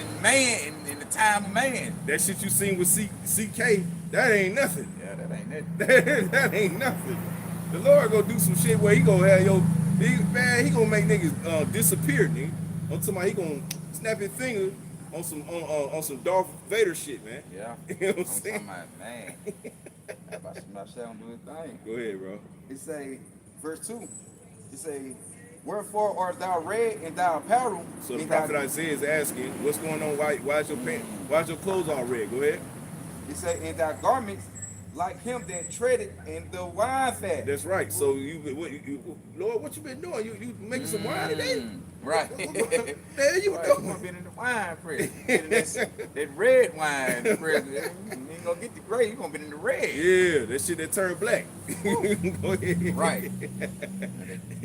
[SPEAKER 1] in the time of man.
[SPEAKER 2] That shit you seen with CK, that ain't nothing.
[SPEAKER 1] Yeah, that ain't that.
[SPEAKER 2] That ain't nothing. The Lord gonna do some shit where he gonna have he gonna make niggas disappear, nigga. I'm talking about he gonna snap his finger on some Darth Vader shit, man.
[SPEAKER 1] Yeah.
[SPEAKER 2] You know what I'm
[SPEAKER 1] I'm
[SPEAKER 2] saying?
[SPEAKER 1] talking about, man. My shit don't do his thing.
[SPEAKER 2] Go ahead, bro.
[SPEAKER 1] It say, verse 2, it say, wherefore art thou red in thy apparel?
[SPEAKER 2] So the prophet Isaiah is asking, what's going on? Why's your clothes all red? Go ahead.
[SPEAKER 1] It say, in thy garments, like him that treaded in the wine fat.
[SPEAKER 2] That's right. So Lord, what you been doing? You making some wine today?
[SPEAKER 1] Right.
[SPEAKER 2] What the hell you
[SPEAKER 1] Right,
[SPEAKER 2] doing?
[SPEAKER 1] you been in the wine press. that red wine press. You ain't gonna get the gray, you gonna be in the red.
[SPEAKER 2] Yeah, that shit that turned black. Go ahead.
[SPEAKER 1] Right.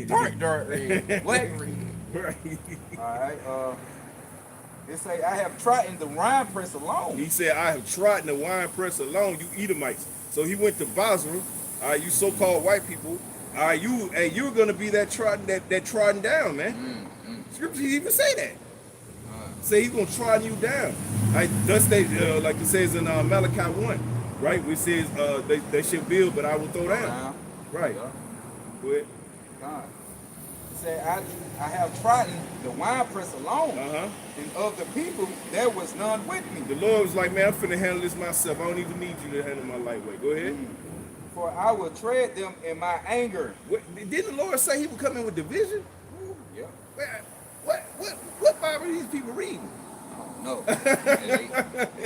[SPEAKER 1] Dark red. Black red.
[SPEAKER 2] Right.
[SPEAKER 1] Alright, it say, I have trodden the wine press alone.
[SPEAKER 2] He said, I have trodden the wine press alone, you Edomites. So he went to Basra, you so-called white people. You're gonna be that trodden down, man. Scripture even say that. Say he's gonna trodden you down. Thus they like it says in Malachi 1, right? Which says they should build, but I will throw down. Right.
[SPEAKER 1] Yeah.
[SPEAKER 2] Go ahead.
[SPEAKER 1] God. It say, I have trodden the wine press alone. And of the people there was none with me.
[SPEAKER 2] The Lord was like, man, I'm finna handle this myself. I don't even need you to handle my lightweight. Go ahead.
[SPEAKER 1] For I will tread them in my anger.
[SPEAKER 2] Didn't the Lord say he would come in with division?
[SPEAKER 1] Yeah.
[SPEAKER 2] What Bible are these people reading?
[SPEAKER 1] I don't know.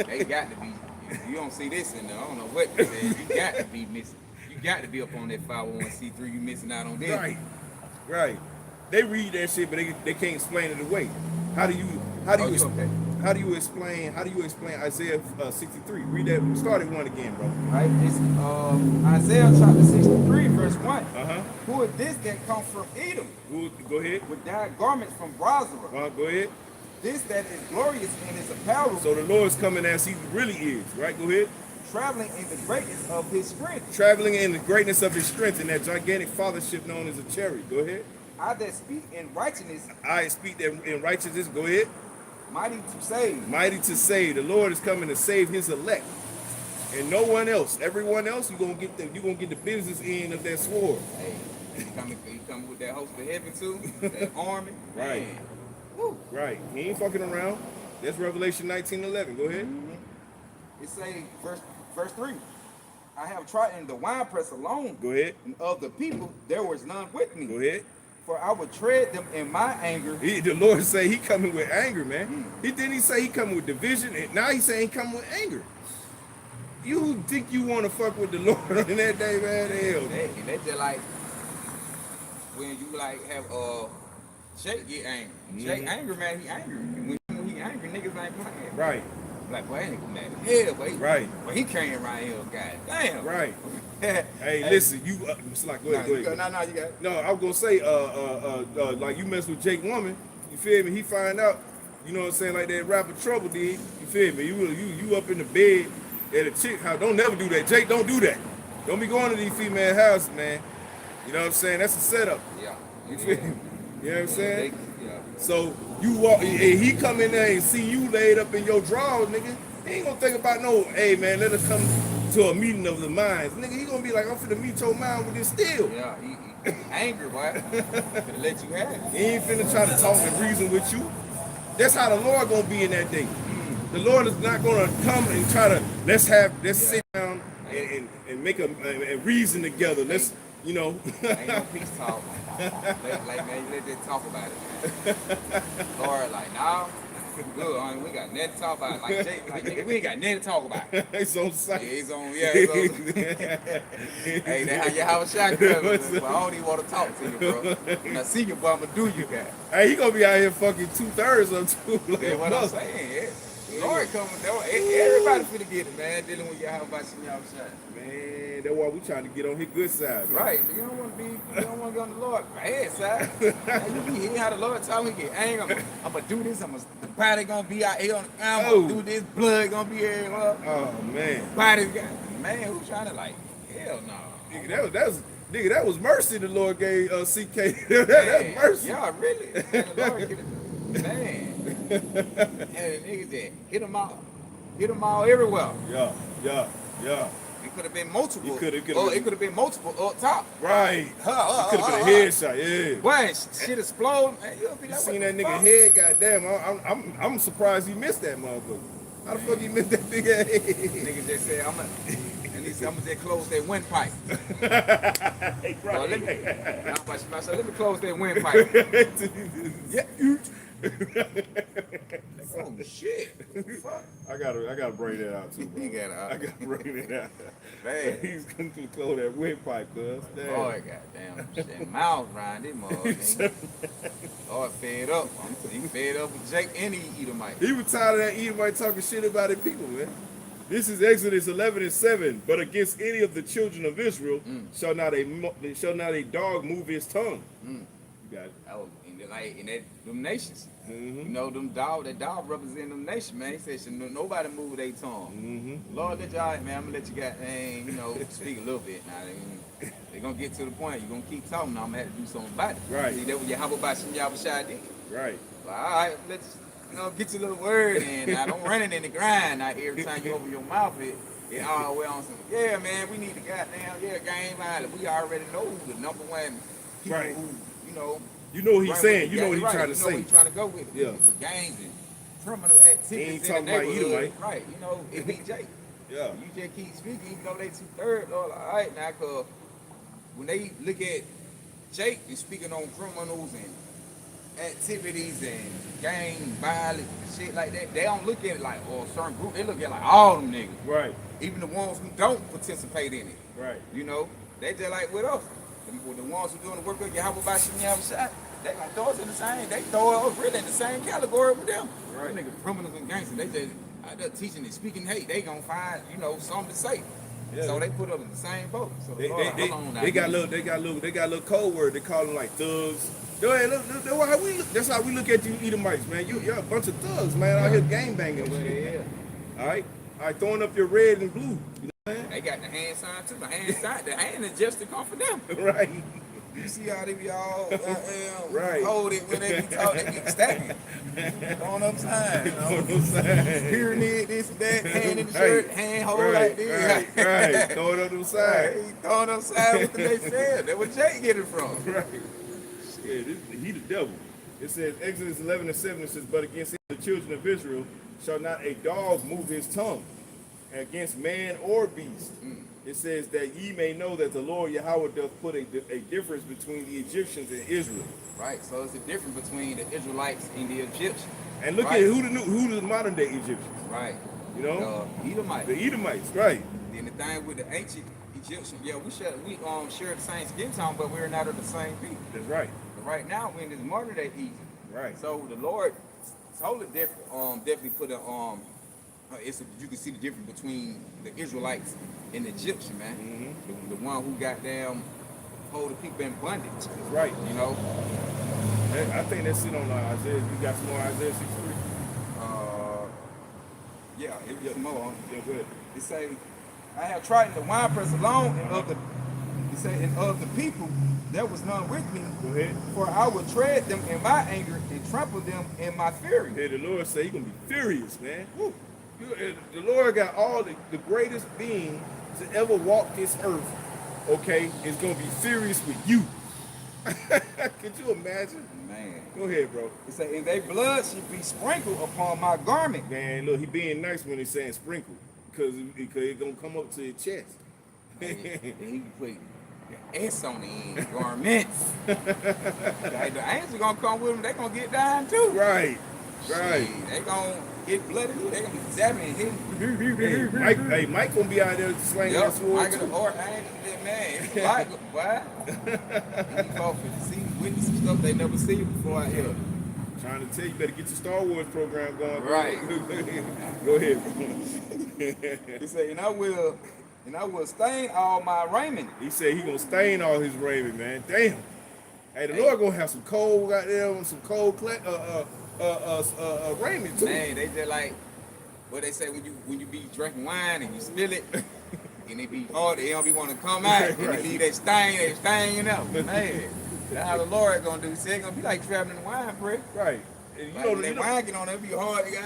[SPEAKER 1] they got to be. If you don't see this in there, I don't know what they said. You got to be missing. You got to be up on that 501c3. You missing out on this.
[SPEAKER 2] Right. They read that shit, but they can't explain it away. How do you explain Isaiah 63? Read that. Start at 1 again, bro.
[SPEAKER 1] Right. It's Isaiah chapter 63, verse 1. Who is this that comes from Edom?
[SPEAKER 2] Go ahead.
[SPEAKER 1] With dyed garments from Bozrah.
[SPEAKER 2] Go ahead.
[SPEAKER 1] This that is glorious in his apparel.
[SPEAKER 2] So the Lord's coming as he really is, right? Go ahead.
[SPEAKER 1] Traveling in the greatness of his strength.
[SPEAKER 2] Traveling in the greatness of his strength in that gigantic fathership known as a chariot. Go ahead.
[SPEAKER 1] I that speak in righteousness.
[SPEAKER 2] I speak that in righteousness. Go ahead.
[SPEAKER 1] Mighty to save.
[SPEAKER 2] Mighty to save. The Lord is coming to save his elect. And no one else. Everyone else, you're gonna get the business end of that sword.
[SPEAKER 1] Hey, he coming with that host of heaven too, that army.
[SPEAKER 2] Right.
[SPEAKER 1] Man. Woo.
[SPEAKER 2] Right. He ain't fucking around. That's Revelation 19:11. Go ahead.
[SPEAKER 1] It say verse 3. I have trodden the winepress alone.
[SPEAKER 2] Go ahead.
[SPEAKER 1] And of the people there was none with me.
[SPEAKER 2] Go ahead.
[SPEAKER 1] For I would tread them in my anger.
[SPEAKER 2] The Lord say he coming with anger, man. He didn't say he coming with division, and now he's saying he coming with anger. You think you want to fuck with the Lord on that day, man? Hell.
[SPEAKER 1] They just like when you like have Shake get angry. Shake angry, man, he angry. When he angry, niggas ain't playing.
[SPEAKER 2] Right.
[SPEAKER 1] Like, boy, that nigga mad as hell, boy.
[SPEAKER 2] Right.
[SPEAKER 1] But he came around here, god damn.
[SPEAKER 2] Right. Hey, listen, you it's like go ahead.
[SPEAKER 1] No, you got it.
[SPEAKER 2] No, I was gonna say, like you mess with Jake Woman, you feel me? He find out, you know what I'm saying, like that rapper Trouble did, you feel me? You up in the bed at a chick house. Don't never do that. Jake, don't do that. Don't be going to these female houses, man. You know what I'm saying? That's a setup.
[SPEAKER 1] Yeah.
[SPEAKER 2] You feel me? You know what I'm saying?
[SPEAKER 1] Yeah.
[SPEAKER 2] So you walk, and he come in there and see you laid up in your drawers, nigga. He ain't gonna think about no, hey man, let us come to a meeting of the minds. Nigga, he gonna be like, I'm finna meet your mind with this steel.
[SPEAKER 1] Yeah, he angry, boy. Finna let you have it.
[SPEAKER 2] He ain't finna try to talk and reason with you. That's how the Lord gonna be in that day. The Lord is not gonna come and try to, let's sit down and make and reason together. you know.
[SPEAKER 1] Ain't no peace talk. Like man, let that talk about it, man. Lord, like, nah, we good. I mean, we got nothing to talk about. Like Jake, like nigga, we ain't got nothing to talk about.
[SPEAKER 2] It's on
[SPEAKER 1] Yeah,
[SPEAKER 2] site.
[SPEAKER 1] it's on. Yeah, it's on. Hey, that's how YAHAWAshi comes. But I don't even want to talk to you, bro. Now, see you, but I'ma do you, guy.
[SPEAKER 2] Hey, he gonna be out here fucking 2/3 of two. Like
[SPEAKER 1] That's what I'm saying. Yeah. Lord coming down. Everybody finna get it, man. Dealing with YAHAWAshi and Yahawashi.
[SPEAKER 2] Man, that's why we trying to get on his good side, man.
[SPEAKER 1] Right, but you don't want to be, you don't want to get on the Lord bad side. Now, you be hearing how the Lord tell me get angry. I'm gonna do this. The body gonna be out here on the ground. I'm gonna do this. Blood gonna be here.
[SPEAKER 2] Oh man,
[SPEAKER 1] Body's got man. Who trying to like? Hell no.
[SPEAKER 2] Nigga, that was mercy the Lord gave CK. That's mercy.
[SPEAKER 1] Yeah, really. Man, the Lord get it. Man. And niggas that hit them all everywhere.
[SPEAKER 2] Yeah.
[SPEAKER 1] It could have been multiple.
[SPEAKER 2] It could
[SPEAKER 1] have been multiple up top.
[SPEAKER 2] Right. It could have been a headshot. Yeah.
[SPEAKER 1] Boy, shit explode. Man, you'll be
[SPEAKER 2] You
[SPEAKER 1] like,
[SPEAKER 2] seen
[SPEAKER 1] what
[SPEAKER 2] that
[SPEAKER 1] the
[SPEAKER 2] nigga
[SPEAKER 1] fuck?
[SPEAKER 2] head? Goddamn, I'm surprised he missed that motherfucker. How the fuck he missed that big ass head?
[SPEAKER 1] Nigga just said, I'm gonna just close that windpipe. Let me close that windpipe. Oh shit. Fuck.
[SPEAKER 2] I gotta bring that out too, bro.
[SPEAKER 1] You gotta,
[SPEAKER 2] I gotta bring it out.
[SPEAKER 1] Man.
[SPEAKER 2] He's gonna close that windpipe, cuz. Damn.
[SPEAKER 1] Boy, goddamn, that mouth around this motherfucker. Lord fed up. He fed up with Jake and he Edomite.
[SPEAKER 2] He was tired of that Edomite talking shit about his people, man. This is Exodus 11:7. But against any of the children of Israel shall not a dog move his tongue. You got it.
[SPEAKER 1] Oh, in them nations.
[SPEAKER 2] Mm-hmm.
[SPEAKER 1] You know, that dog represent them nations, man. He said, should nobody move their tongue.
[SPEAKER 2] Mm-hmm.
[SPEAKER 1] Lord, let y'all, man, I'm gonna let you guys, speak a little bit now. They're gonna get to the point. You're gonna keep talking. Now I'm gonna have to do something about it.
[SPEAKER 2] Right.
[SPEAKER 1] See, that was YAHAWAH and Yahawashi did.
[SPEAKER 2] Right.
[SPEAKER 1] Like, all right, let's get your little word in. Now don't run it in the grind. Now every time you open your mouth, it all the way on some. Yeah, man, we need to game violence. We already know the number one people
[SPEAKER 2] Right.
[SPEAKER 1] who,
[SPEAKER 2] You know what he's
[SPEAKER 1] right
[SPEAKER 2] saying.
[SPEAKER 1] with
[SPEAKER 2] You know what he's
[SPEAKER 1] right,
[SPEAKER 2] trying to
[SPEAKER 1] you know
[SPEAKER 2] say.
[SPEAKER 1] what he's trying to go with.
[SPEAKER 2] Yeah.
[SPEAKER 1] With gangs and criminal activities
[SPEAKER 2] He ain't
[SPEAKER 1] in
[SPEAKER 2] talking
[SPEAKER 1] the
[SPEAKER 2] about
[SPEAKER 1] neighborhood.
[SPEAKER 2] Edomite.
[SPEAKER 1] Right, it be Jake.
[SPEAKER 2] Yeah.
[SPEAKER 1] You just keep speaking, even though they 2/3, all right now, cause when they look at Jake and speaking on criminals and activities and gang violence and shit like that, they don't look at it like a certain group. They look at it like all them niggas.
[SPEAKER 2] Right.
[SPEAKER 1] Even the ones who don't participate in it.
[SPEAKER 2] Right.
[SPEAKER 1] They just like with us. The ones who doing the work with YAHAWAH and Yahawashi, they gonna throw us in the same. They throw us really in the same category with them.
[SPEAKER 2] Right.
[SPEAKER 1] Them niggas criminals and gangsters. They just out there teaching and speaking hate. They gonna find something to say.
[SPEAKER 2] Yeah.
[SPEAKER 1] So they put us in the same boat. So
[SPEAKER 2] They
[SPEAKER 1] got
[SPEAKER 2] little code word. They call them like thugs. That's how we look at you Edomites, man. You're a bunch of thugs, man, out here gang banging and shit.
[SPEAKER 1] Yeah.
[SPEAKER 2] All right, throwing up your red and blue. You know what I'm
[SPEAKER 1] They got the hand sign too. The hand is just to come for them.
[SPEAKER 2] saying? Right.
[SPEAKER 1] You see how they be all
[SPEAKER 2] Right.
[SPEAKER 1] hold it when they be talking, they be stacking. Throwing up signs, pyramid, this and that, hand in the shirt, hand hold like this.
[SPEAKER 2] Right. Throwing up them sides.
[SPEAKER 1] He throwing up signs with the they said. That's where Jay get it from.
[SPEAKER 2] Right. Yeah, he the devil. It says Exodus 11:7. It says, but against the children of Israel shall not a dog move his tongue, against man or beast. It says that ye may know that the Lord Yahweh doth put a difference between the Egyptians and Israel.
[SPEAKER 1] Right. So it's a difference between the Israelites and the Egyptians.
[SPEAKER 2] And look at who the modern day Egyptians.
[SPEAKER 1] Right.
[SPEAKER 2] Edomites.
[SPEAKER 1] The
[SPEAKER 2] The Edomites, right.
[SPEAKER 1] Then the thing with the ancient Egyptians, we share the same skin tone, but we're not of the same people.
[SPEAKER 2] That's right.
[SPEAKER 1] But right now we're in this modern day Egypt.
[SPEAKER 2] Right.
[SPEAKER 1] So the Lord totally different. Definitely put you can see the difference between the Israelites and the Egyptian, man.
[SPEAKER 2] Mm-hmm.
[SPEAKER 1] The one who got down hold the people in bondage.
[SPEAKER 2] That's right. I think that's it on Isaiah. You got some more Isaiah 63?
[SPEAKER 1] Yeah, it was some more.
[SPEAKER 2] Yeah, go ahead.
[SPEAKER 1] It say, I have trodden the winepress alone, and of the people there was none with me.
[SPEAKER 2] Go ahead.
[SPEAKER 1] For I will tread them in my anger and trample them in my fury.
[SPEAKER 2] Hey, the Lord say he's gonna be furious, man. Woo. The Lord got all the greatest being to ever walk this earth, okay, is gonna be furious with you. Could you imagine?
[SPEAKER 1] Man.
[SPEAKER 2] Go ahead, bro.
[SPEAKER 1] It say, and their blood should be sprinkled upon my garment.
[SPEAKER 2] Man, look, he being nice when he's saying sprinkle, because it's gonna come up to your chest.
[SPEAKER 1] And he put the S on the end, garments. Like, the angels gonna come with them, they gonna get down too.
[SPEAKER 2] Right.
[SPEAKER 1] Shit, they gonna get bloody, they gonna be zapping and hitting.
[SPEAKER 2] Mike gonna be out there slinging that sword
[SPEAKER 1] Michael
[SPEAKER 2] too.
[SPEAKER 1] the Archangel, that man, it's like, boy. He fought for see, witness some stuff they never seen before out here.
[SPEAKER 2] Trying to tell you, better get your Star Wars program going.
[SPEAKER 1] Right.
[SPEAKER 2] Go ahead.
[SPEAKER 1] He said, and I will stain all my raiment.
[SPEAKER 2] He said he gonna stain all his raiment, man. Damn. Hey, the Lord gonna have some cold goddamn, some cold raiment too.
[SPEAKER 1] Man, they just like what they say when you be drinking wine and you spill it, and it be hard, they don't be want to come out, and
[SPEAKER 2] Right.
[SPEAKER 1] it be they stain out. Man, that's how the Lord gonna do. He said, it's gonna be like traveling in the wine press.
[SPEAKER 2] Right. And
[SPEAKER 1] Like, when that wine get on there, it be hard. They got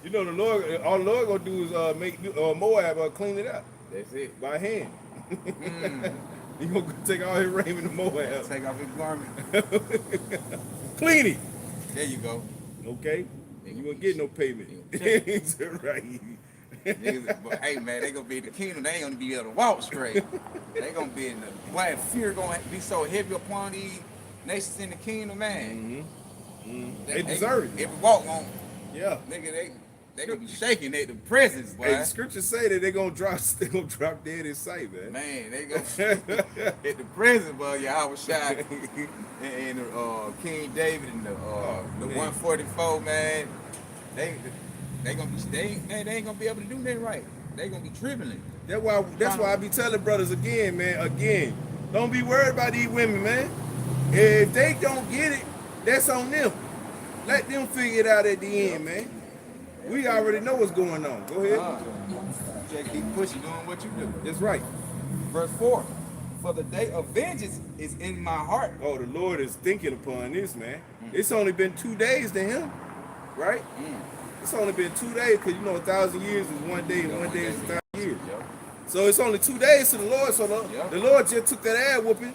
[SPEAKER 2] you know the Lord. All the Lord gonna do is make Moab clean it up
[SPEAKER 1] That's it.
[SPEAKER 2] by hand. He gonna take all his raiment to Moab.
[SPEAKER 1] Take off his garment.
[SPEAKER 2] Clean it.
[SPEAKER 1] There you go.
[SPEAKER 2] Okay. And you won't get no payment. Right.
[SPEAKER 1] Niggas, but hey man, they gonna be in the kingdom. They ain't gonna be able to walk straight. They gonna be in the boy. Fear gonna be so heavy upon these nations in the kingdom, man.
[SPEAKER 2] They deserve it.
[SPEAKER 1] Every walk on,
[SPEAKER 2] Yeah.
[SPEAKER 1] nigga, they gonna be shaking at the presence, boy.
[SPEAKER 2] Hey, the scriptures say that they're gonna drop dead in sight, man.
[SPEAKER 1] Man, they go at the presence, boy. YAHAWASHI and King David and the 144, man. They gonna be man. They ain't gonna be able to do that right. They gonna be trembling.
[SPEAKER 2] That's why I be telling brothers again, man. Don't be worried about these women, man. If they don't get it, that's on them. Let them figure it out at the end, man. We already know what's going on. Go ahead.
[SPEAKER 1] Just keep pushing, doing what you do.
[SPEAKER 2] That's right.
[SPEAKER 1] Verse 4. For the day of vengeance is in my heart.
[SPEAKER 2] Oh, the Lord is thinking upon this, man. It's only been 2 days to him, right? It's only been 2 days, because 1,000 years is 1 day, and 1 day is 1,000 years.
[SPEAKER 1] Yep.
[SPEAKER 2] So it's only 2 days to the Lord. So the Lord just took that ass whooping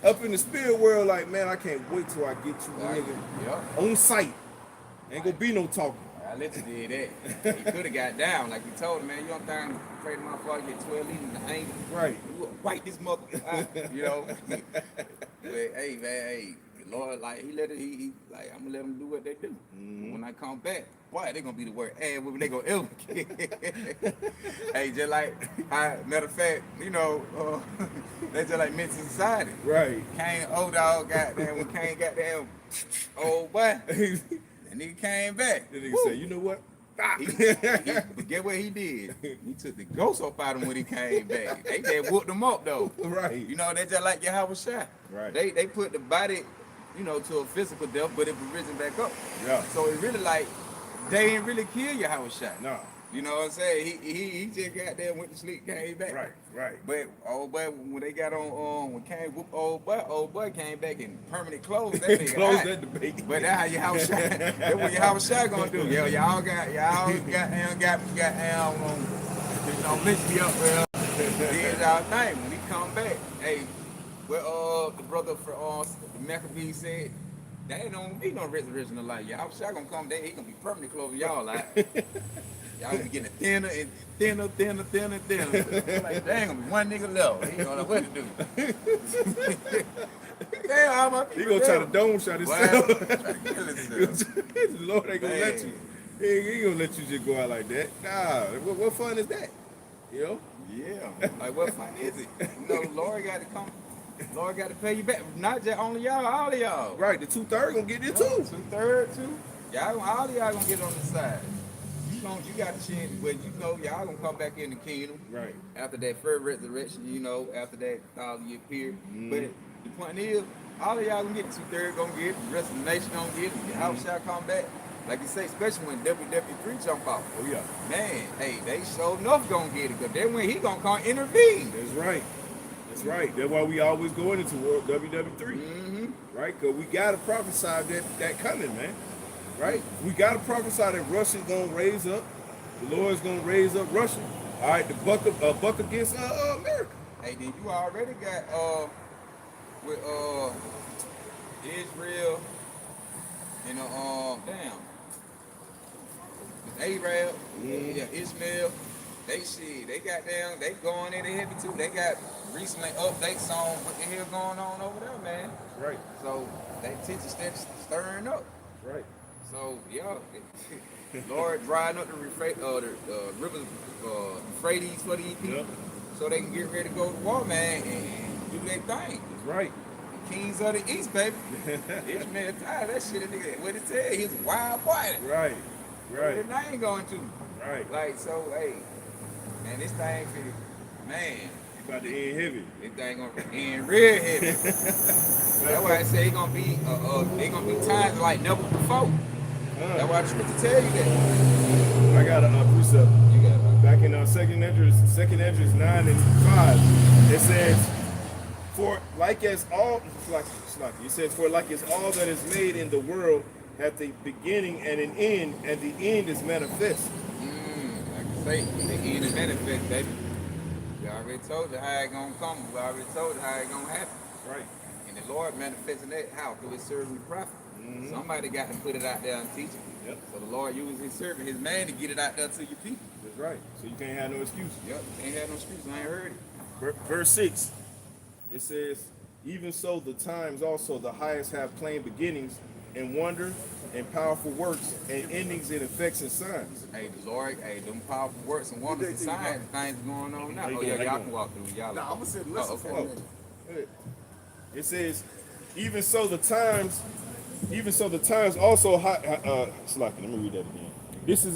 [SPEAKER 2] up in the spirit world, like, man, I can't wait till I get you, nigga, on sight. Ain't gonna be no talking.
[SPEAKER 1] I let you did that. He could have got down, like you told him, man. You don't think afraid of my father get 12 leaders in the angel.
[SPEAKER 2] Right.
[SPEAKER 1] You will white this mother, But hey, man, hey, the Lord, like he let it. He like I'm gonna let them do what they do. When I come back, boy, they gonna be the word. Hey, when they gonna ever. Hey, just like, matter of fact, they just like mental society.
[SPEAKER 2] Right.
[SPEAKER 1] Cain, old dog, goddamn, when Cain got damn old boy, that nigga came back.
[SPEAKER 2] The nigga said, you know what?
[SPEAKER 1] But get what he did? He took the ghost up out of him when he came back. They just whooped him up though.
[SPEAKER 2] Right.
[SPEAKER 1] They just like YAHAWASHI.
[SPEAKER 2] Right.
[SPEAKER 1] They put the body, to a physical death, but it was risen back up.
[SPEAKER 2] Yeah.
[SPEAKER 1] So it really like they didn't really kill YAHAWASHI.
[SPEAKER 2] No.
[SPEAKER 1] You know what I'm saying? He just got there, went to sleep, came back.
[SPEAKER 2] Right.
[SPEAKER 1] But old boy, when they got on, when Cain whooped old boy came back in permanent clothes. That nigga
[SPEAKER 2] Close
[SPEAKER 1] hot.
[SPEAKER 2] that debate.
[SPEAKER 1] But that's how YAHAWASHI. That's what YAHAWASHI gonna do. Y'all got lift me up, bro. Did y'all thing. When he come back, hey, the brother for the Maccabees said, there ain't gonna be no resurrection of life. YAHAWASHI gonna come there, he gonna be permanently clothed y'all like. Y'all gonna be getting thinner and thinner. Like, there ain't gonna be one nigga left. He don't know what to do. Damn, all my people.
[SPEAKER 2] He gonna try to dome shot himself.
[SPEAKER 1] The
[SPEAKER 2] Lord ain't gonna let you. He ain't gonna let you just go out like that. Nah, what fun is that?
[SPEAKER 1] Yeah. Like, what fun is it? Lord got to come. Lord got to pay you back. Not just only y'all, all of y'all.
[SPEAKER 2] Right, the 2/3 gonna get it too.
[SPEAKER 1] 2/3 too. All of y'all gonna get on the side. You got a chance, but y'all gonna come back in the kingdom.
[SPEAKER 2] Right.
[SPEAKER 1] After that first resurrection, after that 1,000-year period. But the point is, all of y'all gonna get it. 2/3 gonna get it. The rest of the nation gonna get it. The house shall come back. Like you say, especially when WW3 jump out.
[SPEAKER 2] Oh yeah.
[SPEAKER 1] Man, hey, they sure enough gonna get it, because then when he gonna come intervene.
[SPEAKER 2] That's right. That's why we always go into World WW3. Right? Because we gotta prophesy that coming, man. Right? We gotta prophesy that Russia's gonna raise up. The Lord's gonna raise up Russia. All right, the buck against America.
[SPEAKER 1] Hey, then you already got with Israel and with Arab, Ishmael, They got down, they going in the heavy too. They got recently updates on what the hell going on over there, man.
[SPEAKER 2] Right.
[SPEAKER 1] So they attention stirring up.
[SPEAKER 2] Right.
[SPEAKER 1] So yeah, Lord drying up the rivers, Euphrates for these people,
[SPEAKER 2] Yep.
[SPEAKER 1] so they can get ready to go to war, man, and do their thing.
[SPEAKER 2] That's right.
[SPEAKER 1] Kings of the East, baby. Ishmael tired that shit. Nigga, what it tell? He's wild quiet.
[SPEAKER 2] Right. Right.
[SPEAKER 1] What I ain't going to.
[SPEAKER 2] Right.
[SPEAKER 1] Like so, hey, man, this thing finna, man.
[SPEAKER 2] It's about to end heavy.
[SPEAKER 1] This thing gonna end real heavy. That's why I say they gonna be times like never before. That's why the scripture tell you that.
[SPEAKER 2] I got a precept.
[SPEAKER 1] You got it.
[SPEAKER 2] Back in second Esdras 9 and 5, it says, for like as all it says, for like as all that is made in the world hath a beginning and an end, and the end is manifest.
[SPEAKER 1] Like I say, the end is manifest, baby. We already told you how it gonna come. We already told you how it gonna happen.
[SPEAKER 2] Right.
[SPEAKER 1] And the Lord manifesting that how? Through his servant the prophet. Somebody got to put it out there and teach it.
[SPEAKER 2] Yep.
[SPEAKER 1] So the Lord used his servant, his man, to get it out there to your people.
[SPEAKER 2] That's right. So you can't have no excuse.
[SPEAKER 1] Yep, ain't had no excuses. I ain't heard it.
[SPEAKER 2] Verse 6, it says, even so the times also the highest have plain beginnings and wonder and powerful works and endings and effects and signs.
[SPEAKER 1] Hey, the Lord, hey, them powerful works and wonders and signs, things going on now.
[SPEAKER 2] How you
[SPEAKER 1] Oh
[SPEAKER 2] doing?
[SPEAKER 1] yeah,
[SPEAKER 2] How you
[SPEAKER 1] y'all
[SPEAKER 2] doing?
[SPEAKER 1] can walk through. Y'all.
[SPEAKER 3] Nah, I'm gonna sit and listen for a
[SPEAKER 1] okay.
[SPEAKER 3] minute.
[SPEAKER 2] It says, even so the times also let me read that again. This is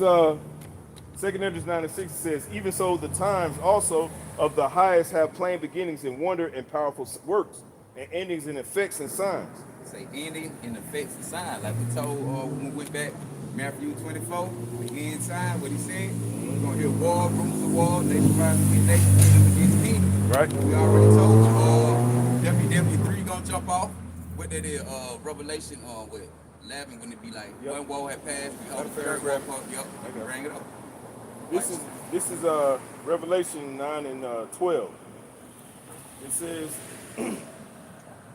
[SPEAKER 2] Second Esdras 9 and 6. It says, even so the times also of the highest have plain beginnings and wonder and powerful works and endings and effects and signs.
[SPEAKER 1] Say ending and effects and signs. Like we told when we went back, Matthew 24, the end sign, what he said. We're gonna hear war, rumors of war, nation rising against nation, kingdom against kingdom.
[SPEAKER 2] Right.
[SPEAKER 1] We already told you WW3 gonna jump off. What that is, Revelation with 11 when it be like one war had passed, we hold the third grab up, yep, bring it up.
[SPEAKER 2] This is Revelation 9 and 12.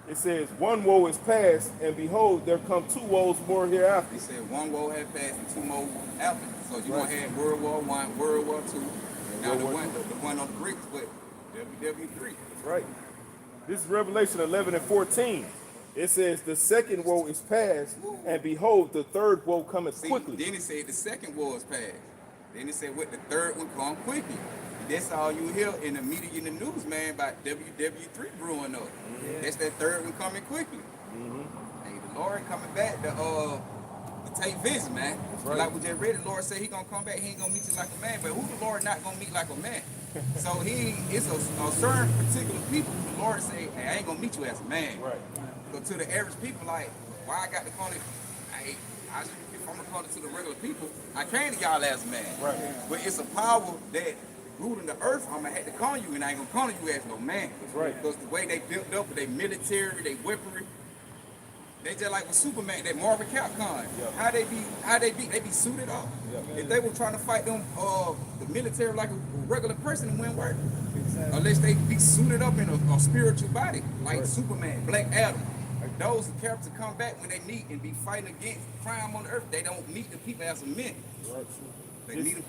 [SPEAKER 2] It says, one woe is past, and behold, there come two woes more hereafter.
[SPEAKER 1] He said one war had passed and two more after. So you gonna have World War I, World War II, and now the one on the bricks with WW3.
[SPEAKER 2] That's right. This is Revelation 11 and 14. It says, the second woe is past, and behold, the third woe cometh quickly.
[SPEAKER 1] Then he said the second war is past. Then he said what the third one come quickly. And that's all you hear in the media, in the news, man, about WW3 brewing up. Yeah. That's that third one coming quickly. Hey, the Lord coming back to take visit, man.
[SPEAKER 2] Right.
[SPEAKER 1] Like we just read, the Lord said he gonna come back, he ain't gonna meet you like a man, but who the Lord not gonna meet like a man? So it's a certain particular people, the Lord say, hey, I ain't gonna meet you as a man.
[SPEAKER 2] Right.
[SPEAKER 1] So to the average people, like, why I got to call it, if I'm gonna call it to the regular people, I came to y'all as a man.
[SPEAKER 2] Right.
[SPEAKER 1] But it's a power that ruling the earth, I'm gonna have to call you, and I ain't gonna call you as no man.
[SPEAKER 2] That's right.
[SPEAKER 1] Because the way they built up with their military, their weaponry, they just like with Superman, that Marvel Capcom.
[SPEAKER 2] Yeah.
[SPEAKER 1] They be suited up.
[SPEAKER 2] Yeah.
[SPEAKER 1] If they were trying to fight them the military like a regular person, it wouldn't work. Unless they be suited up in a spiritual body, like Superman, Black Adam. Those characters come back when they meet and be fighting against crime on the earth. They don't meet the people as a men.
[SPEAKER 2] Right.
[SPEAKER 1] They meet them.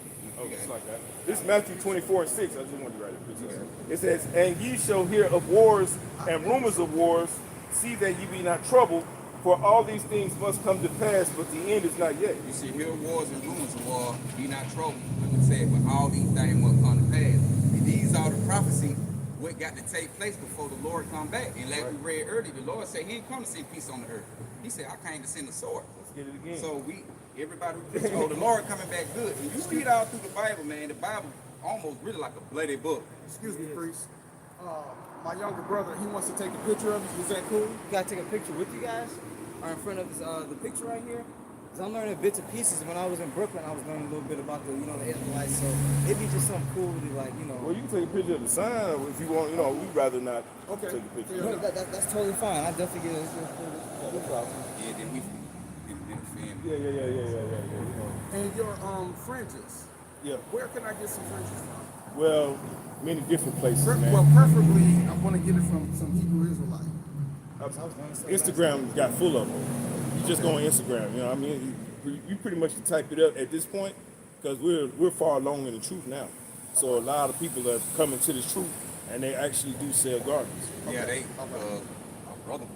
[SPEAKER 2] It's like that. This is Matthew 24 and 6. I just wanted to write it. It says, and ye shall hear of wars and rumors of wars. See that ye be not troubled, for all these things must come to pass, but the end is not yet.
[SPEAKER 1] You see, hear wars and rumors of war, be not troubled. Like I said, but all these things must come to pass. And these are the prophecy what got to take place before the Lord come back. And like we read earlier, the Lord said he ain't come to send peace on the earth. He said, I came to send a sword.
[SPEAKER 2] Let's get it again.
[SPEAKER 1] So everybody who preach, oh, the Lord coming back good. And you read all through the Bible, man, the Bible almost really like a bloody book.
[SPEAKER 3] Excuse me, priest. My younger brother, he wants to take a picture of you. Is that cool?
[SPEAKER 4] You gotta take a picture with you guys, or in front of the picture right here. Cause I'm learning bits and pieces. When I was in Brooklyn, I was learning a little bit about the Israelites. So it'd be just something cool to
[SPEAKER 2] Well, you can take a picture of the sign, or if you want, we'd rather not
[SPEAKER 3] Okay.
[SPEAKER 2] take a picture.
[SPEAKER 4] No, that's totally fine. I definitely get it. No problem.
[SPEAKER 1] Yeah, then we family.
[SPEAKER 2] Yeah.
[SPEAKER 3] And your fringes.
[SPEAKER 2] Yeah.
[SPEAKER 3] Where can I get some fringes from?
[SPEAKER 2] Well, many different places, man.
[SPEAKER 3] Well, preferably, I want to get it from some Hebrew Israelite.
[SPEAKER 2] Instagram got full of them. You just go on Instagram, you know what I mean? You pretty much can type it up at this point, because we're far along in the truth now. So a lot of people are coming to this truth, and they actually do sell garments.
[SPEAKER 1] Yeah, my brother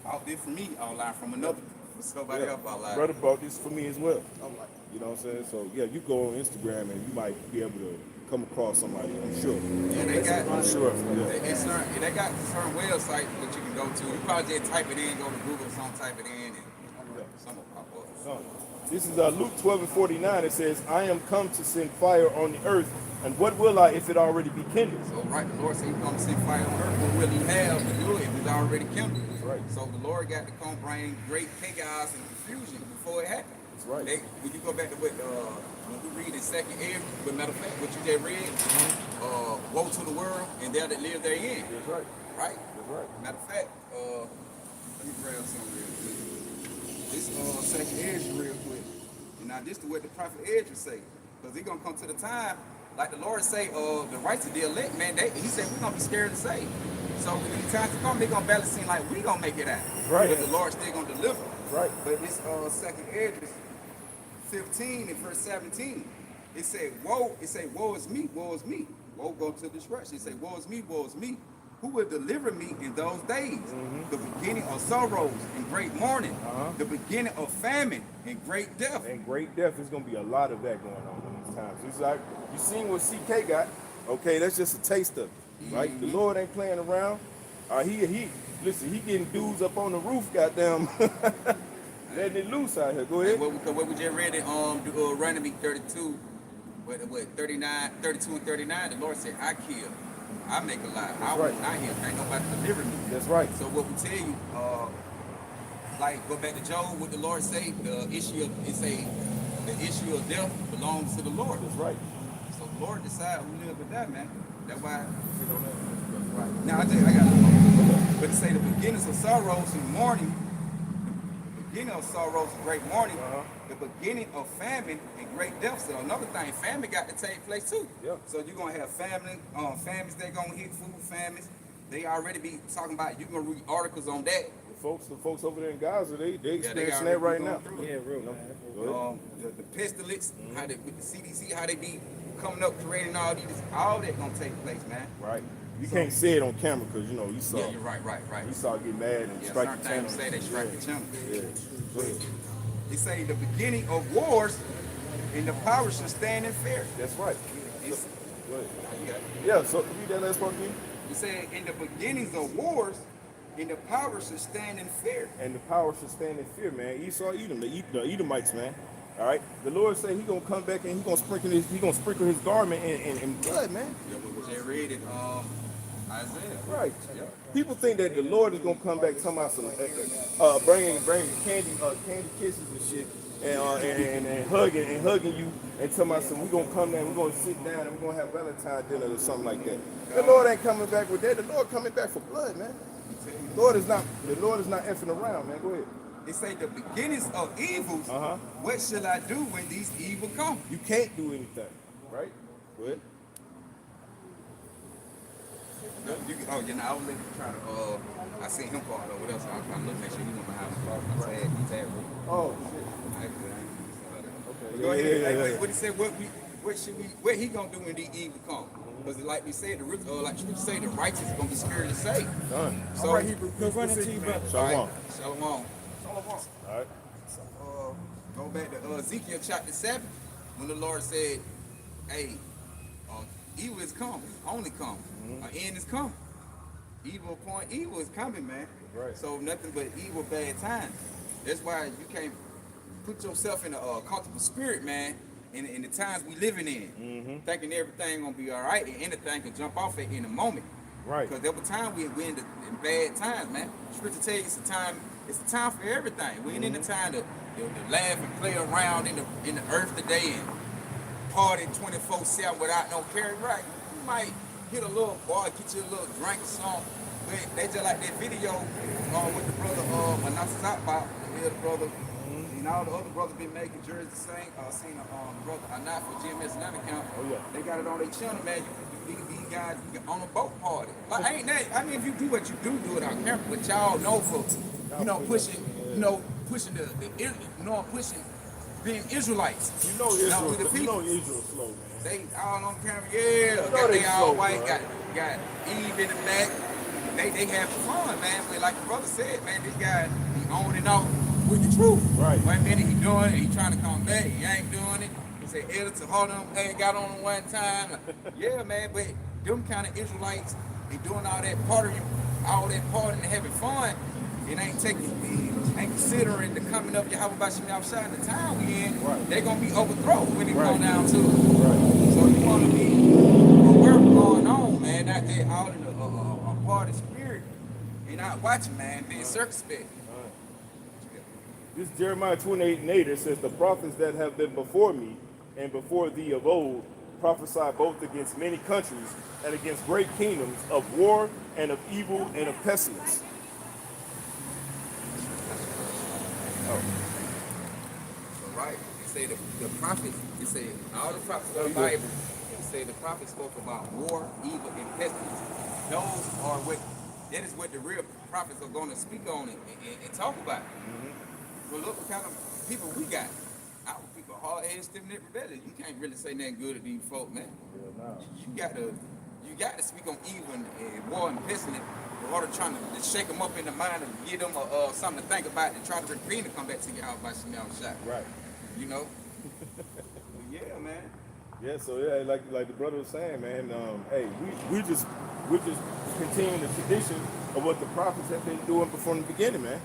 [SPEAKER 1] bought this for me online from another somebody else online.
[SPEAKER 2] Brother bought this for me as well.
[SPEAKER 3] I'm like,
[SPEAKER 2] You know what I'm saying? So yeah, you go on Instagram and you might be able to come across somebody. I'm sure.
[SPEAKER 1] Yeah, they got
[SPEAKER 2] I'm sure.
[SPEAKER 1] they got certain websites that you can go to. You probably just type it in, go to Google, some type it in, and some will pop up.
[SPEAKER 2] No. This is Luke 12:49. It says, "I am come to send fire on the earth, and what will I if it already be kindled?"
[SPEAKER 1] So right, the Lord said He's going to send fire on earth. What will He have to do it if it's already kindled?
[SPEAKER 2] That's right.
[SPEAKER 1] So the Lord got to come bring great chaos and confusion before it happens.
[SPEAKER 2] That's right.
[SPEAKER 1] When you go back to what when we read in second Ezra, but matter of fact, what you just read, woe to the world and they that live therein.
[SPEAKER 2] That's right.
[SPEAKER 1] Right?
[SPEAKER 2] That's right.
[SPEAKER 1] Matter of fact, let me grab something real quick. This second Ezra real quick. And now this is what the prophet Ezra say. Because he's gonna come to the time, like the Lord say, the rights of the elect, man, he said we're gonna be scared to say. So when the time to come, they're gonna balance seem like we gonna make it out.
[SPEAKER 2] Right.
[SPEAKER 1] But the Lord still gonna deliver.
[SPEAKER 2] Right.
[SPEAKER 1] But this second Ezra 15 and verse 17, it said, woe is me, woe is me. Woe go to destruction. It said, woe is me. Who will deliver me in those days? The beginning of sorrows and great mourning. The beginning of famine and great death.
[SPEAKER 2] And great death is going to be a lot of that going on in these times. It's like, you seen what CK got. Okay, that's just a taste of it, right? The Lord ain't playing around. Listen, he getting dudes up on the roof, goddamn, letting it loose out here. Go ahead.
[SPEAKER 1] What we just read in Deuteronomy 32, 39, 32 and 39, the Lord said, I kill. I make a lie. I will not hear. Ain't nobody deliver me.
[SPEAKER 2] That's right.
[SPEAKER 1] So what we tell you, like go back to Job, what the Lord say, the issue of death belongs to the Lord.
[SPEAKER 2] That's right.
[SPEAKER 1] So the Lord decide who live or die, man. That's why. Right. Now I got it. But to say the beginnings of sorrows and mourning, the beginning of sorrows and great mourning, the beginning of famine and great death. So another thing, famine got to take place too.
[SPEAKER 2] Yeah.
[SPEAKER 1] So you're gonna have famines that gonna hit, food famines. They already be talking about. You gonna read articles on that.
[SPEAKER 2] The folks over there in Gaza, they experiencing that right now.
[SPEAKER 4] Yeah, real man.
[SPEAKER 1] The pestilence, how they with the CDC, how they be coming up creating all that gonna take place, man.
[SPEAKER 2] Right. You can't say it on camera because you know you saw.
[SPEAKER 1] Yeah, you're right.
[SPEAKER 2] You saw get mad and
[SPEAKER 1] Yeah,
[SPEAKER 2] strike the
[SPEAKER 1] certain
[SPEAKER 2] channel.
[SPEAKER 1] things say they strike the channel.
[SPEAKER 2] Yeah. Go ahead.
[SPEAKER 1] They say the beginning of wars and the power should stand in fear.
[SPEAKER 2] That's right.
[SPEAKER 1] It's-
[SPEAKER 2] Go ahead.
[SPEAKER 1] yeah.
[SPEAKER 2] Yeah. So read that last part again.
[SPEAKER 1] He said in the beginnings of wars and the power should stand in fear.
[SPEAKER 2] And the power should stand in fear, man. Esau, Edom, the Edomites, man. All right. The Lord said He gonna come back and He gonna sprinkle His garment in blood, man.
[SPEAKER 1] Yeah, what they read in Isaiah.
[SPEAKER 2] Right. Yeah. People think that the Lord is gonna come back talking about some bringing candy kisses and shit, and hugging you and talking about some. We're gonna come down, we're gonna sit down, and we're gonna have Valentine's dinner or something like that. The Lord ain't coming back with that. The Lord coming back for blood, man. The Lord is not effing around, man. Go ahead.
[SPEAKER 1] They say the beginnings of evils. What shall I do when these evil come?
[SPEAKER 2] You can't do anything, right? Go ahead.
[SPEAKER 1] I was looking trying to. I seen him call or whatever. So I'm looking, make sure he went behind the car. He's at work.
[SPEAKER 2] Oh shit.
[SPEAKER 1] Go ahead.
[SPEAKER 2] Yeah.
[SPEAKER 1] Like, what he said? What he gonna do when the evil come? Because like we said, like you say, the righteous gonna be scared to say.
[SPEAKER 2] Done.
[SPEAKER 1] So
[SPEAKER 3] all right, Hebrew.
[SPEAKER 4] Go run into you, brother.
[SPEAKER 2] Shalom.
[SPEAKER 1] Shalom.
[SPEAKER 2] All right.
[SPEAKER 1] Go back to Ezekiel chapter 7, when the Lord said, "Hey, evil is coming, only coming. An end is coming. Evil upon evil is coming, man.
[SPEAKER 2] Right.
[SPEAKER 1] So nothing but evil, bad times. That's why you can't put yourself in a comfortable spirit, man. In the times we living in, thinking everything gonna be all right, and anything can jump off at in a moment.
[SPEAKER 2] Right.
[SPEAKER 1] Because every time we in bad times, man. Scripture tell you it's a time for everything. We ain't in the time to laugh and play around in the earth today and party 24/7 without no care. Right? You might hit a little bar, get you a little drink or something. But they just like that video with the brother Manasseh about the other brother. And all the other brothers been making jerseys the same. Seen brother Anaf for GMS Atlanta account.
[SPEAKER 2] Oh yeah.
[SPEAKER 1] They got it on their channel, man. These guys on a boat party. Like ain't that? I mean, if you do what you do it on camera. But y'all know for pushing, pushing being Israelites.
[SPEAKER 2] You know
[SPEAKER 1] Now, with the people,
[SPEAKER 2] Israel's slow, man.
[SPEAKER 1] they all on camera, yeah.
[SPEAKER 2] know
[SPEAKER 1] Got
[SPEAKER 2] they
[SPEAKER 1] they all
[SPEAKER 2] slow,
[SPEAKER 1] white,
[SPEAKER 2] bro.
[SPEAKER 1] got Eve in the back. They have fun, man. But like the brother said, man, this guy he on and off with the truth.
[SPEAKER 2] Right.
[SPEAKER 1] One minute he doing it, he trying to come back, he ain't doing it. He say editor, hold on, hey, got on him one time. Yeah, man, but them kind of Israelites, they doing all that partying, all that partying and having fun. It ain't considering the coming of YAHAWAH and Yahawashi in the time we in.
[SPEAKER 2] Right.
[SPEAKER 1] They gonna be overthrown when it
[SPEAKER 2] Right.
[SPEAKER 1] come down to it.
[SPEAKER 2] Right.
[SPEAKER 1] So you want to be aware of what's going on, man. Not that all in a party spirit. You're not watching, man. Being circumspect.
[SPEAKER 2] This Jeremiah 28:8, it says, the prophets that have been before me and before thee of old prophesy both against many countries and against great kingdoms of war and of evil and of pestilence.
[SPEAKER 1] So right, they say the prophets. They say all the prophets of the Bible. They say the prophets spoke about war, evil, and pestilence. Those are what. That is what the real prophets are going to speak on and talk about. Well, look what kind of people we got. Our people hard-headed, stiff-necked, rebellious. You can't really say nothing good to these folk, man. You got to speak on evil and war and pestilence in order trying to shake them up in the mind and give them something to think about and try to repent and come back to YAHAWAH and Yahawashi.
[SPEAKER 2] Right.
[SPEAKER 1] You know? Yeah, man.
[SPEAKER 2] Yeah, so yeah, like the brother was saying, man, hey, we're just continuing the tradition of what the prophets have been doing from the beginning, man.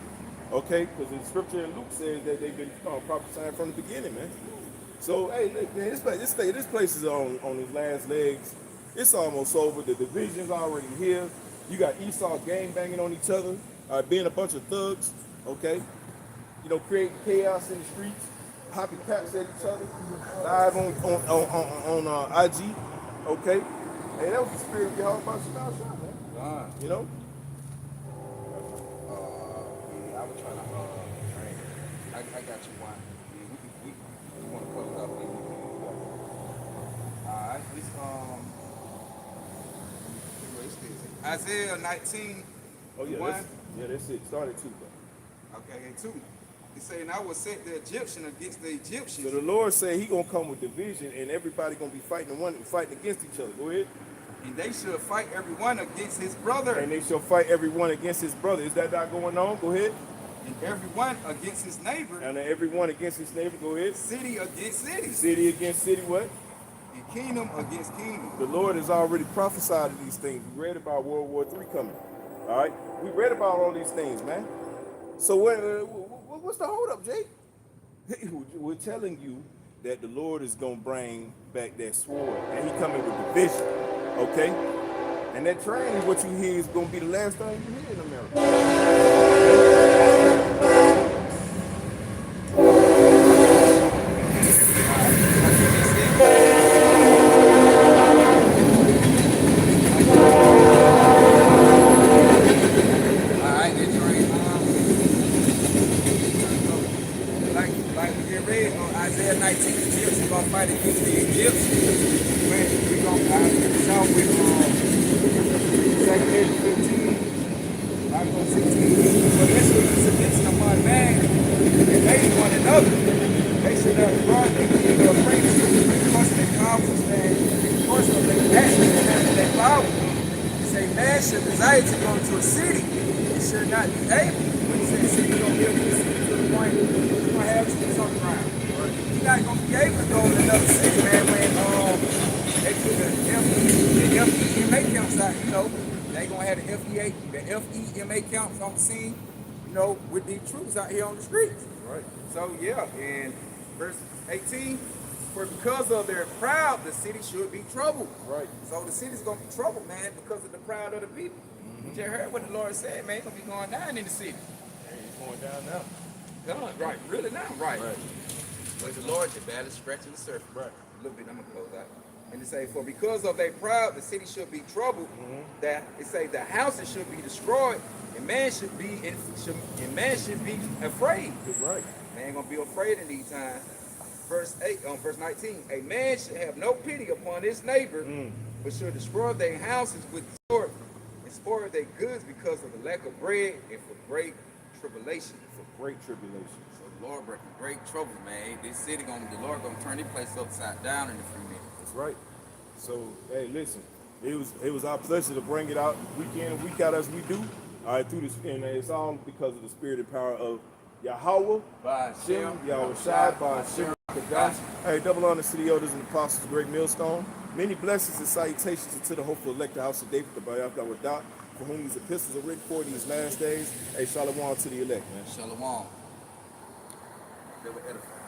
[SPEAKER 2] Okay, because the scripture in Luke says that they've been prophesying from the beginning, man. So hey, man, this place is on its last legs. It's almost over. The division's already here. You got Esau gang banging on each other, being a bunch of thugs. Okay, you know, creating chaos in the streets, hopping caps at each other, live on IG. Okay, hey, that was the spirit of YAHAWAH and Yahawashi, man. You know.
[SPEAKER 1] I was trying to I got you one. Yeah, we want to close it up. Alright, this Isaiah 19.
[SPEAKER 2] Oh yeah,
[SPEAKER 1] one.
[SPEAKER 2] That's it. Started too, bro.
[SPEAKER 1] Okay, and 2. He said, and I will set the Egyptian against the Egyptians.
[SPEAKER 2] So the Lord said He gonna come with division, and everybody gonna be fighting against each other. Go ahead.
[SPEAKER 1] And they should fight everyone against his brother.
[SPEAKER 2] And they shall fight everyone against his brother. Is that not going on? Go ahead.
[SPEAKER 1] And everyone against his neighbor.
[SPEAKER 2] And everyone against his neighbor. Go ahead.
[SPEAKER 1] City against city.
[SPEAKER 2] City against city. What?
[SPEAKER 1] And kingdom against kingdom.
[SPEAKER 2] The Lord has already prophesied of these things. We read about World War III coming. All right. We read about all these things, man. So what's the hold up, Jake? We're telling you that the Lord is gonna bring back that sword, and He coming with division. Okay? And that train is what you hear is going to be the last thing you hear in America.
[SPEAKER 1] Alright, that train, like we just read on Isaiah 19, the Egyptians are going to fight against the Egyptians. We're going to start with 2 Peter 15, Bible 16. For this is the submission of one man, and hate one another. They should not run and give their praise because of their powerful stand, because of their passion and having their power. Say man should desire to go to a city, it should not be able. When he says city, you're going to build this city to the point you're going to have trees on the ground. You're not going to be able to go to another city, man, when they put the FEMA camps out, you know. They going to have the FEMA camps on the scene, you know, with these troops out here on the streets.
[SPEAKER 2] Right.
[SPEAKER 1] So, yeah, in verse 18, for because of their pride, the city should be troubled.
[SPEAKER 2] Right.
[SPEAKER 1] So the city's going to be troubled, man, because of the pride of the people. You just heard what the Lord said, man. It's going to be going down in the city.
[SPEAKER 2] It's going down now.
[SPEAKER 1] Done, right. Really now, right.
[SPEAKER 2] Right.
[SPEAKER 1] But the Lord, the battle is scratching the surface.
[SPEAKER 2] Right.
[SPEAKER 1] A little bit, I'm going to close out. And it say, for because of their pride, the city should be troubled. That it say the houses should be destroyed, and man should be afraid.
[SPEAKER 2] Right.
[SPEAKER 1] Man gonna be afraid in these times. Verse 19. A man should have no pity upon his neighbor, but should destroy their houses with the sword and spoil their goods because of the lack of bread and for great tribulation.
[SPEAKER 2] For great tribulation.
[SPEAKER 1] So the Lord brought great trouble, man. This city the Lord gonna turn this place upside down in a few minutes.
[SPEAKER 2] That's right. So, hey, listen, it was our pleasure to bring it out week in and week out as we do. All right, through this, and it's all because of the spirit and power of Yahawah,
[SPEAKER 1] By
[SPEAKER 2] Shem,
[SPEAKER 1] Hashem,
[SPEAKER 2] Yahawashi, by
[SPEAKER 1] Hashem,
[SPEAKER 2] Shem, Kadash. Hey, double honor to the elders and apostles, great millstone. Many blessings and salutations to the hopeful elected house of David, the Bayah Wadah, for whom these epistles are written for these last days. Hey, shalom to the elect, man.
[SPEAKER 1] Shalom. They were edified.